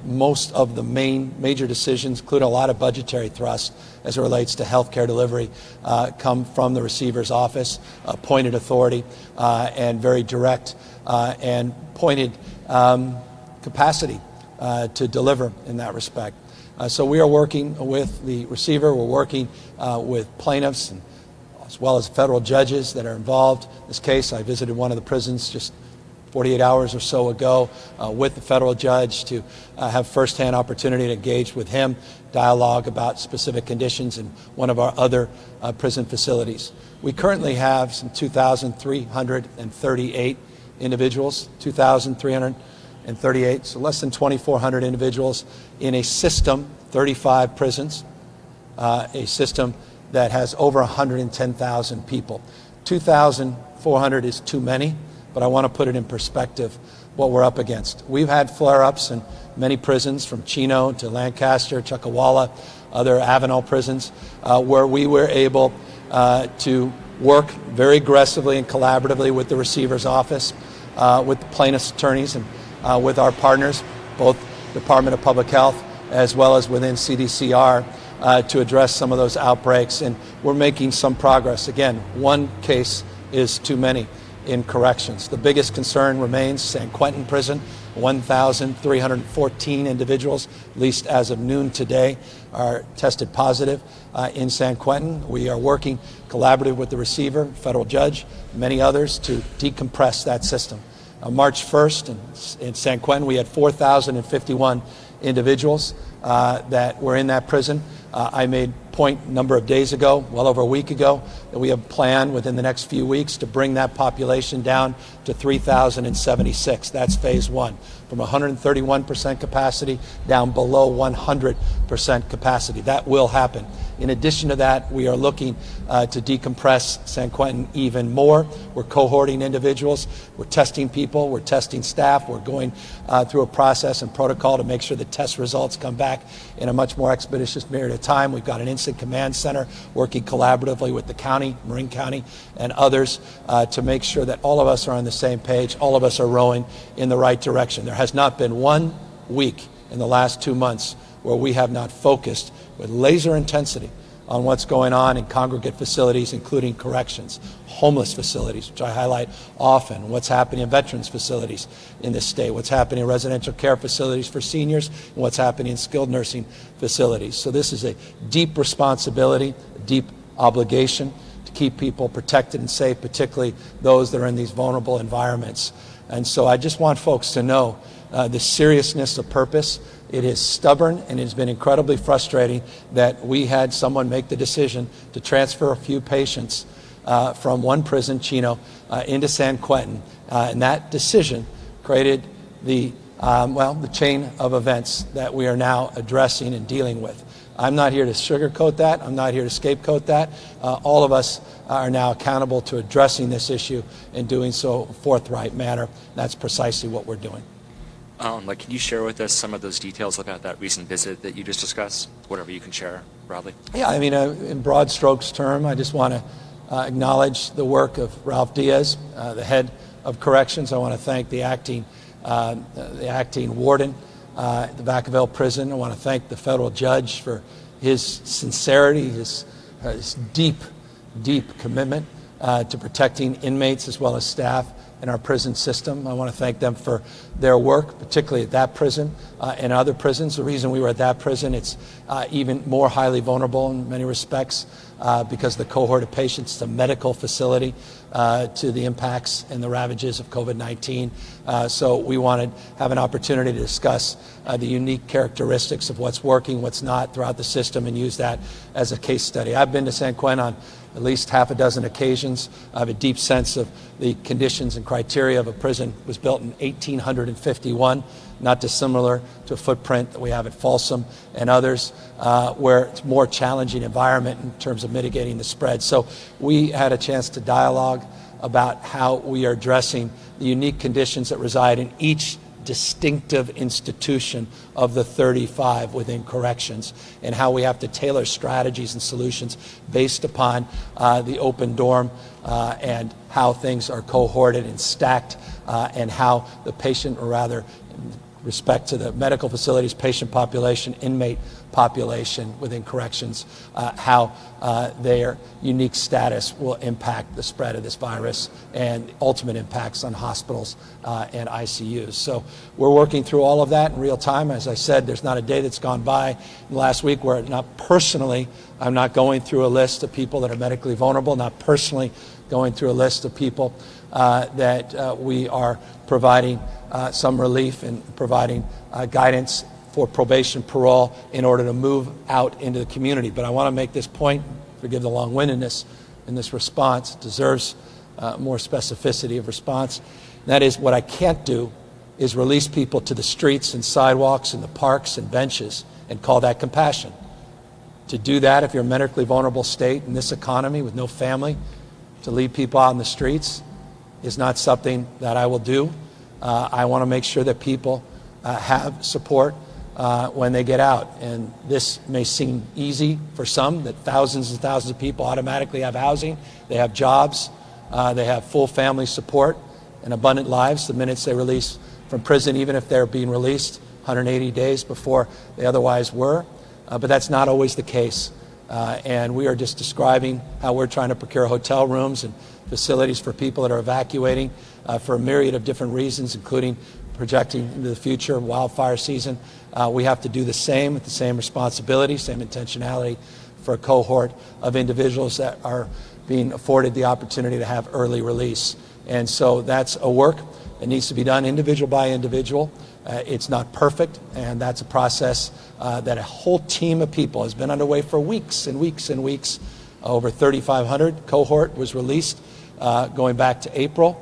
Most of the major decisions, including a lot of budgetary thrust as it relates to health care delivery, come from the receiver's office, appointed authority, and very direct and pointed capacity to deliver in that respect. So we are working with the receiver. We're working with plaintiffs and as well as federal judges that are involved. In this case, I visited one of the prisons just 48 hours or so ago with the federal judge to have firsthand opportunity to engage with him, dialogue about specific conditions in one of our other prison facilities. We currently have some 2,338 individuals, 2,338, so less than 2,400 individuals in a system, 35 prisons, a system that has over 110,000 people. 2,400 is too many, but I want to put it in perspective what we're up against. We've had flare-ups in many prisons, from Chino to Lancaster, Chuckawalla, other Avenel prisons, where we were able to work very aggressively and collaboratively with the receiver's office, with the plaintiff's attorneys, and with our partners, both Department of Public Health as well as within CDCR, to address some of those outbreaks. And we're making some progress. Again, one case is too many in corrections. The biggest concern remains San Quentin Prison. 1,314 individuals, at least as of noon today, are tested positive in San Quentin. We are working collaboratively with the receiver, federal judge, many others to decompress that system. On March 1st in San Quentin, we had 4,051 individuals that were in that prison. I made point a number of days ago, well over a week ago, that we have planned within the next few weeks to bring that population down to 3,076. That's phase one, from 131% capacity down below 100% capacity. That will happen. In addition to that, we are looking to decompress San Quentin even more. We're cohorting individuals, we're testing people, we're testing staff, we're going through a process and protocol to make sure the test results come back in a much more expeditious period of time. We've got an incident command center working collaboratively with the county, Marin County, and others to make sure that all of us are on the same page, all of us are rowing in the right direction. There has not been 1 week in the last 2 months where we have not focused with laser intensity on what's going on in congregate facilities, including corrections, homeless facilities, which I highlight often, what's happening in veterans facilities in this state, what's happening in residential care facilities for seniors, and what's happening in skilled nursing facilities. So this is a deep responsibility, a deep obligation to keep people protected and safe, particularly those that are in these vulnerable environments. And so I just want folks to know the seriousness of purpose. It is stubborn, and it has been incredibly frustrating that we had someone make the decision to transfer a few patients from one prison, Chino, into San Quentin. And that decision created the chain of events that we are now addressing and dealing with. I'm not here to sugarcoat that. I'm not here to scapegoat that. All of us are now accountable to addressing this issue and doing so in a forthright manner. That's precisely what we're doing. Can you share with us some of those details about that recent visit that you just discussed? Whatever you can share broadly. Yeah, I mean, in broad strokes term, I just want to acknowledge the work of Ralph Diaz, the head of corrections. I want to thank the acting warden at the Vacaville prison. I want to thank the federal judge for his sincerity, his deep commitment to protecting inmates as well as staff in our prison system. I want to thank them for their work, particularly at that prison and other prisons. The reason we were at that prison, it's even more highly vulnerable in many respects because of the cohort of patients. It's a medical facility to the impacts and the ravages of COVID-19. So we wanted to have an opportunity to discuss the unique characteristics of what's working, what's not throughout the system, and use that as a case study. I've been to San Quentin on at least half a dozen occasions. I have a deep sense of the conditions and criteria of a prison. It was built in 1851, not dissimilar to a footprint that we have at Folsom and others, where it's a more challenging environment in terms of mitigating the spread. So we had a chance to dialogue about how we are addressing the unique conditions that reside in each distinctive institution of the 35 within corrections, and how we have to tailor strategies and solutions based upon the open dorm and how things are cohorted and stacked, and how the patient, or rather in respect to the medical facilities patient population, inmate population within corrections, how their unique status will impact the spread of this virus and ultimate impacts on hospitals and ICUs. So we're working through all of that in real time. As I said, there's not a day that's gone by in the last week where I'm not going through a list of people that are medically vulnerable, not personally going through a list of people that we are providing some relief and providing guidance for probation, parole, in order to move out into the community. But I want to make this point, forgive the long-windedness in this response, it deserves more specificity of response. And that is, what I can't do is release people to the streets and sidewalks and the parks and benches and call that compassion. To do that, if you're a medically vulnerable state in this economy with no family, to leave people out in the streets is not something that I will do. I want to make sure that people have support when they get out. And this may seem easy for some, that thousands and thousands of people automatically have housing, they have jobs, they have full family support and abundant lives the minutes they release from prison, even if they're being released 180 days before they otherwise were. But that's not always the case. And we are just describing how we're trying to procure hotel rooms and facilities for people that are evacuating for a myriad of different reasons, including projecting into the future, wildfire season. We have to do the same with the same responsibility, same intentionality for a cohort of individuals that are being afforded the opportunity to have early release. And so that's a work that needs to be done individual by individual. It's not perfect, and that's a process that a whole team of people has been underway for weeks and weeks and weeks. Over 3,500 cohort was released going back to April.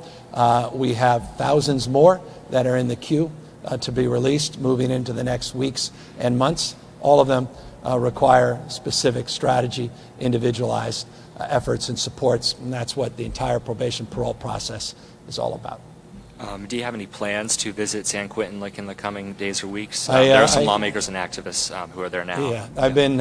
We have thousands more that are in the queue to be released moving into the next weeks and months. All of them require specific strategy, individualized efforts and supports, and that's what the entire probation parole process is all about. Do you have any plans to visit San Quentin, like in the coming days or weeks? There are some lawmakers and activists who are there now. Yeah, I've been,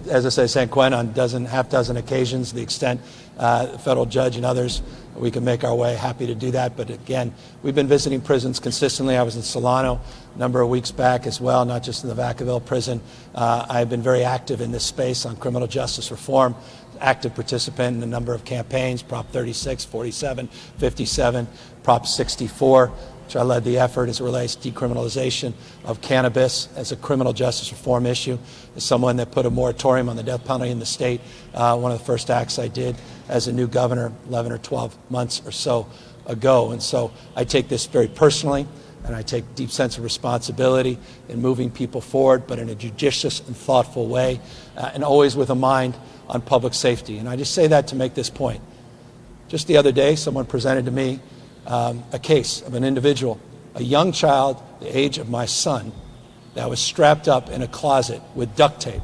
as I say, San Quentin on half dozen occasions. The extent the federal judge and others, we can make our way, happy to do that. But again, we've been visiting prisons consistently. I was in Solano a number of weeks back as well, not just in the Vacaville prison. I've been very active in this space on criminal justice reform, active participant in a number of campaigns, Prop 36, 47, 57, Prop 64, which I led the effort as it relates to decriminalization of cannabis as a criminal justice reform issue. As someone that put a moratorium on the death penalty in the state, one of the first acts I did as a new governor 11 or 12 months or so ago. And so I take this very personally, and I take deep sense of responsibility in moving people forward, but in a judicious and thoughtful way, and always with a mind on public safety. And I just say that to make this point. Just the other day, someone presented to me a case of an individual, a young child, the age of my son, that was strapped up in a closet with duct tape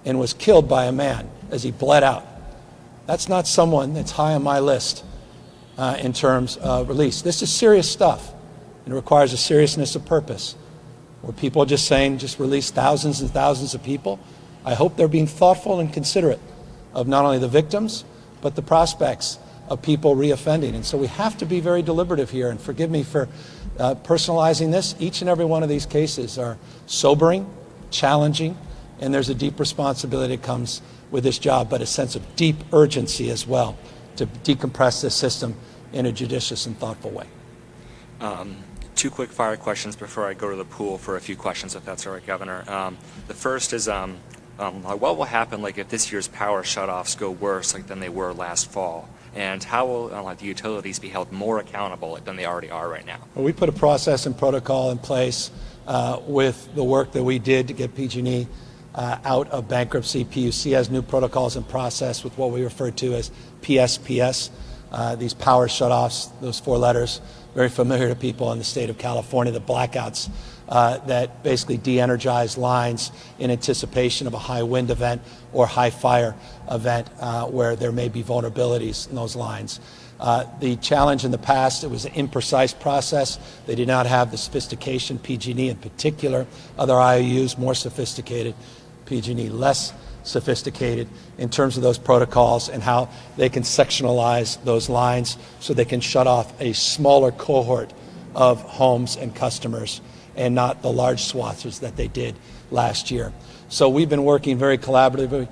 and was killed by a man as he bled out. That's not someone that's high on my list in terms of release. This is serious stuff, and it requires a seriousness of purpose. Where people are just saying, just release thousands and thousands of people. I hope they're being thoughtful and considerate of not only the victims, but the prospects of people reoffending. And so we have to be very deliberative here, and forgive me for personalizing this. Each and every one of these cases are sobering, challenging, and there's a deep responsibility that comes with this job, but a sense of deep urgency as well to decompress this system in a judicious and thoughtful way. Two quick fire questions before I go to the pool for a few questions, if that's all right, Governor. The first is, what will happen if this year's power shutoffs go worse than they were last fall? And how will the utilities be held more accountable than they already are right now? Well, we put a process and protocol in place with the work that we did to get PG&E out of bankruptcy. PUC has new protocols in process with what we refer to as PSPS. These power shutoffs, those four letters, very familiar to people in the state of California, the blackouts that basically de-energize lines in anticipation of a high wind event or high fire event where there may be vulnerabilities in those lines. The challenge in the past, it was an imprecise process. They did not have the sophistication, PG&E in particular, other IOUs more sophisticated, PG&E less sophisticated in terms of those protocols and how they can sectionalize those lines so they can shut off a smaller cohort of homes and customers and not the large swaths that they did last year. So we've been working very collaboratively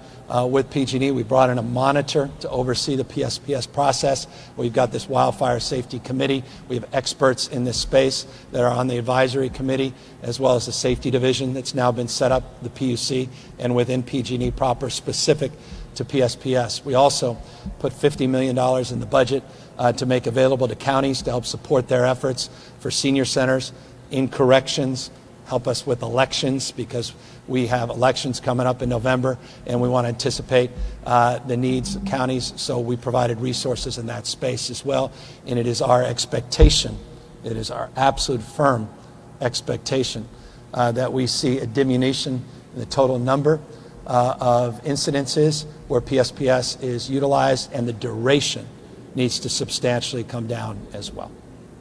with PG&E. We brought in a monitor to oversee the PSPS process. We've got this wildfire safety committee. We have experts in this space that are on the advisory committee, as well as the safety division that's now been set up, the PUC, and within PG&E proper specific to PSPS. We also put $50 million in the budget to make available to counties to help support their efforts for senior centers, in corrections, help us with elections because we have elections coming up in November and we want to anticipate the needs of counties, so we provided resources in that space as well. And it is our expectation, it is our absolute firm expectation that we see a diminution in the total number of incidences where PSPS is utilized, and the duration needs to substantially come down as well.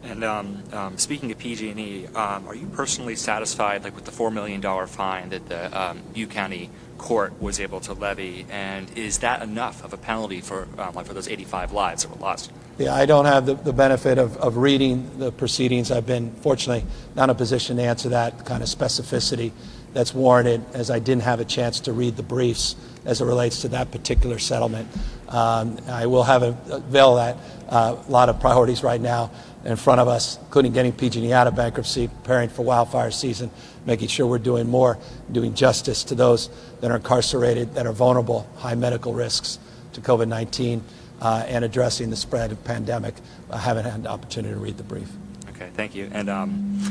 And speaking of PG&E, are you personally satisfied with the $4 million fine that the Butte County Court was able to levy? And is that enough of a penalty for those 85 lives that were lost? Yeah, I don't have the benefit of reading the proceedings. I've been, fortunately, not in a position to answer that kind of specificity that's warranted, as I didn't have a chance to read the briefs as it relates to that particular settlement. I will have avail that. A lot of priorities right now in front of us, including getting PG&E out of bankruptcy, preparing for wildfire season, making sure we're doing more, doing justice to those that are incarcerated, that are vulnerable, high medical risks to COVID-19, and addressing the spread of pandemic. I haven't had the opportunity to read the brief. Okay, thank you. And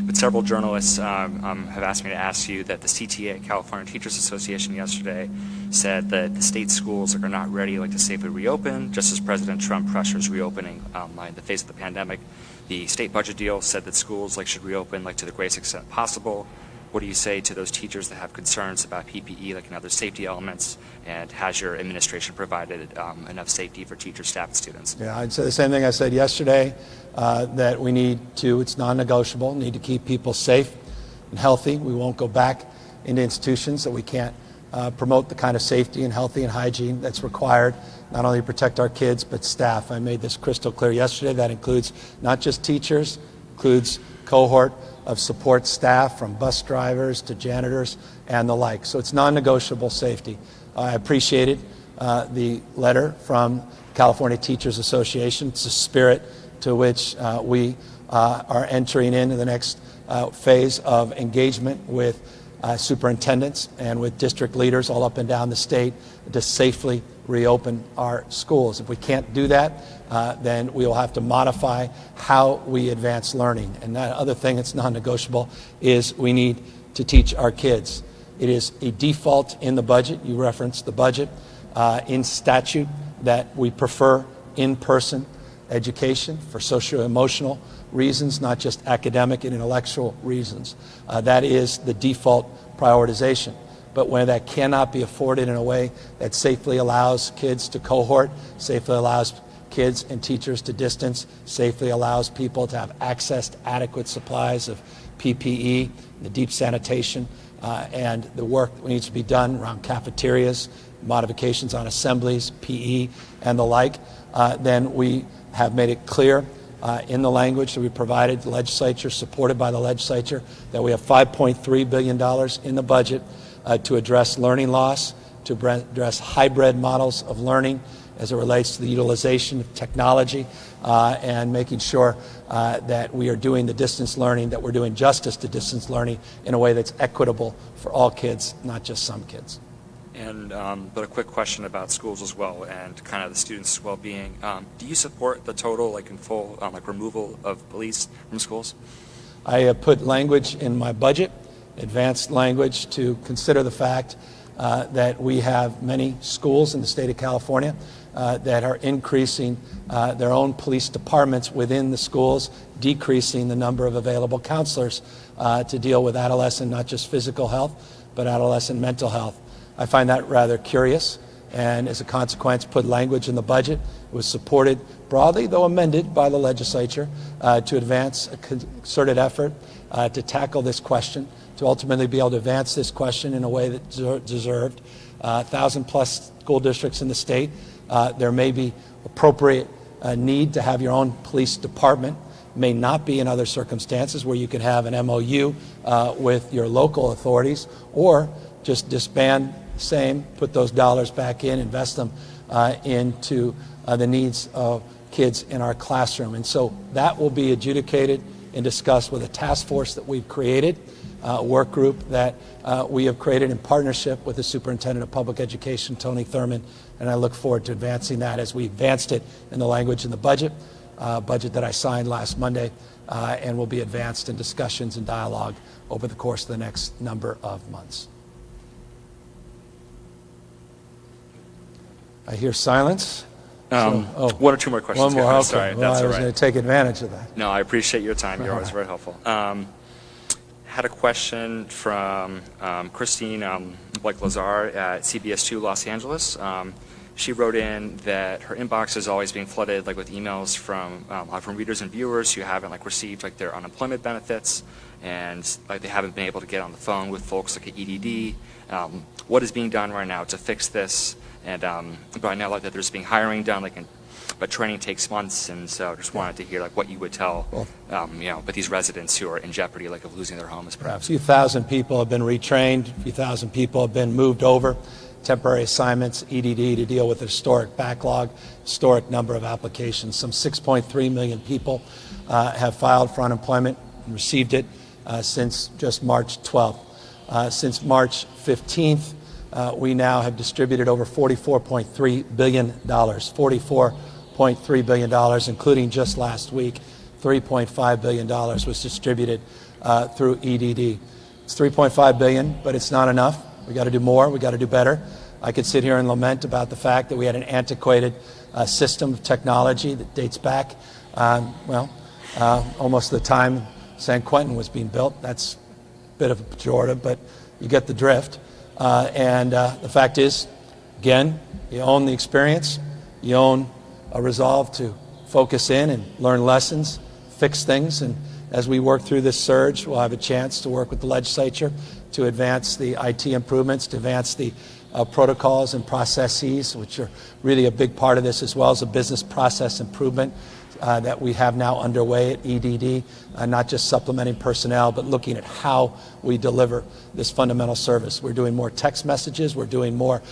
but several journalists have asked me to ask you that the CTA, California Teachers Association, yesterday said that the state schools are not ready to safely reopen, just as President Trump pressures reopening in the face of the pandemic. The state budget deal said that schools should reopen to the greatest extent possible. What do you say to those teachers that have concerns about PPE and other safety elements? And has your administration provided enough safety for teachers, staff, and students? Yeah, I'd say the same thing I said yesterday, that we need to, it's non-negotiable, need to keep people safe and healthy. We won't go back into institutions that we can't promote the kind of safety and healthy and hygiene that's required, not only to protect our kids, but staff. I made this crystal clear yesterday. That includes not just teachers, includes cohort of support staff from bus drivers to janitors and the like. So it's non-negotiable safety. I appreciated the letter from California Teachers Association. It's a spirit to which we are entering into the next phase of engagement with superintendents and with district leaders all up and down the state to safely reopen our schools. If we can't do that, then we will have to modify how we advance learning. And that other thing that's non-negotiable is we need to teach our kids. It is a default in the budget. You referenced the budget in statute that we prefer in-person education for socio-emotional reasons, not just academic and intellectual reasons. That is the default prioritization. But when that cannot be afforded in a way that safely allows kids to cohort, safely allows kids and teachers to distance, safely allows people to have access to adequate supplies of PPE, the deep sanitation, and the work that needs to be done around cafeterias, modifications on assemblies, PE, and the like, then we have made it clear in the language that we provided the legislature, supported by the legislature, that we have $5.3 billion in the budget to address learning loss, to address hybrid models of learning as it relates to the utilization of technology, and making sure that we are doing the distance learning, that we're doing justice to distance learning in a way that's equitable for all kids, not just some kids. And but a quick question about schools as well, and kind of the students' well-being. Do you support the total, like in full, like removal of police from schools? I have put language in my budget, advanced language, to consider the fact that we have many schools in the state of California that are increasing their own police departments within the schools, decreasing the number of available counselors to deal with adolescent, not just physical health, but adolescent mental health. I find that rather curious, and as a consequence put language in the budget. It was supported broadly, though amended, by the legislature to advance a concerted effort to tackle this question, to ultimately be able to advance this question in a way that deserved. 1,000+ school districts in the state. There may be appropriate need to have your own police department. May not be in other circumstances where you can have an MOU with your local authorities, or just disband the same, put those dollars back in, invest them into the needs of kids in our classroom. And so that will be adjudicated and discussed with a task force that we've created, a work group that we have created in partnership with the Superintendent of Public Education, Tony Thurman, and I look forward to advancing that as we advanced it in the language in the budget that I signed last Monday, and will be advanced in discussions and dialogue over the course of the next number of months. I hear silence. One or two more questions. One more, Governor. okay. Sorry, Well, that's I all was right. going to take advantage of that. No, I appreciate your time. You're always very helpful. Had a question from Christine Blake-Lazar at CBS2 Los Angeles. She wrote in that her inbox is always being flooded with emails from readers and viewers who haven't received their unemployment benefits, and they haven't been able to get on the phone with folks like at EDD. What is being done right now to fix this? And but I know that there's being hiring done, but training takes months, and so just wanted to hear what you would tell, but these residents who are in jeopardy of losing their homes, perhaps. A few thousand people have been retrained. A few thousand people have been moved over, temporary assignments, EDD, to deal with the historic backlog, historic number of applications. Some 6.3 million people have filed for unemployment and received it since just March 12th. Since March 15th, we now have distributed over $44.3 billion, $44.3 billion, including just last week, $3.5 billion was distributed through EDD. It's $3.5 billion, but it's not enough. We got to do more. We got to do better. I could sit here and lament about the fact that we had an antiquated system of technology that dates back, almost the time San Quentin was being built. That's a bit of a pejorative, but you get the drift. And the fact is, again, you own the experience, you own a resolve to focus in and learn lessons, fix things, and as we work through this surge, we'll have a chance to work with the legislature to advance the IT improvements, to advance the protocols and processes, which are really a big part of this, as well as a business process improvement that we have now underway at EDD, not just supplementing personnel, but looking at how we deliver this fundamental service. We're doing more text messages. We're doing more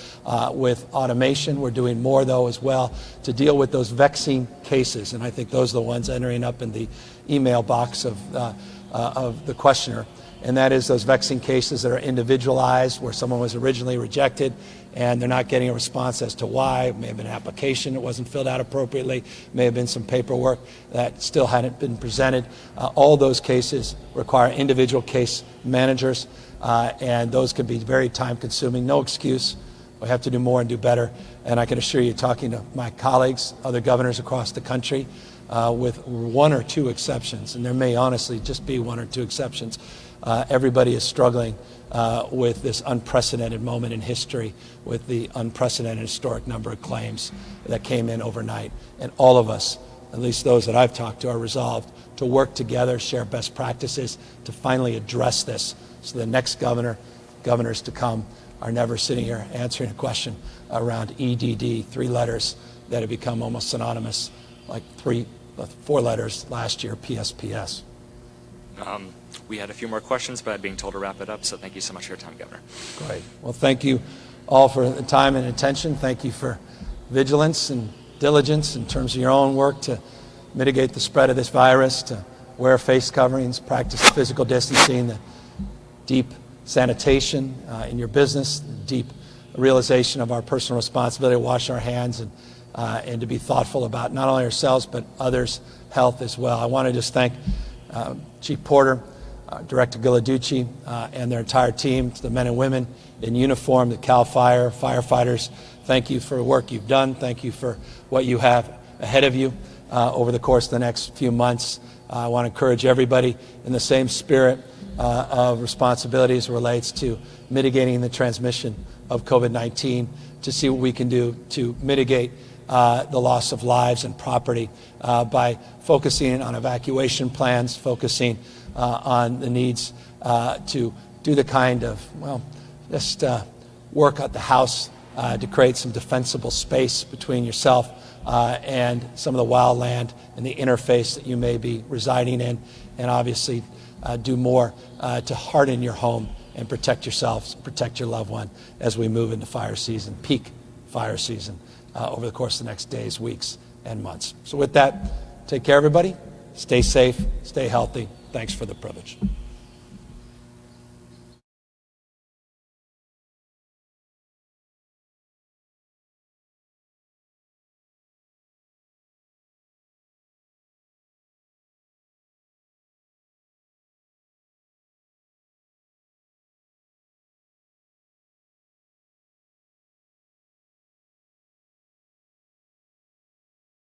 with automation. We're doing more, though, as well, to deal with those vexing cases. And I think those are the ones entering up in the email box of the questioner. And that is those vexing cases that are individualized, where someone was originally rejected and they're not getting a response as to why. It may have been an application that wasn't filled out appropriately, may have been some paperwork that still hadn't been presented. All those cases require individual case managers, and those can be very time-consuming. No excuse. We have to do more and do better. And I can assure you, talking to my colleagues, other governors across the country, with one or two exceptions, and there may honestly just be one or two exceptions, everybody is struggling with this unprecedented moment in history, with the unprecedented historic number of claims that came in overnight. And all of us, at least those that I've talked to, are resolved to work together, share best practices, to finally address this, so the next governors to come, are never sitting here answering a question around EDD, 3 letters that have become almost synonymous, like 4 letters last year, PSPS. We had a few more questions, but I'm being told to wrap it up, so thank you so much for your time, Governor. Great. Well, thank you all for the time and attention. Thank you for vigilance and diligence in terms of your own work to mitigate the spread of this virus, to wear face coverings, practice physical distancing, the deep sanitation in your business, the deep realization of our personal responsibility to wash our hands and to be thoughtful about not only ourselves but others' health as well. I want to just thank Chief Porter, Director Gilladucci, and their entire team, to the men and women in uniform, the CAL FIRE firefighters. Thank you for the work you've done. Thank you for what you have ahead of you over the course of the next few months. I want to encourage everybody in the same spirit of responsibility as it relates to mitigating the transmission of COVID-19 to see what we can do to mitigate the loss of lives and property by focusing on evacuation plans, focusing on the needs to do the kind of, just work at the house to create some defensible space between yourself and some of the wild land and the interface that you may be residing in, and obviously do more to harden your home and protect yourselves, protect your loved one as we move into fire season, peak fire season, over the course of the next days, weeks, and months. So with that, take care, everybody. Stay safe, stay healthy. Thanks for the privilege.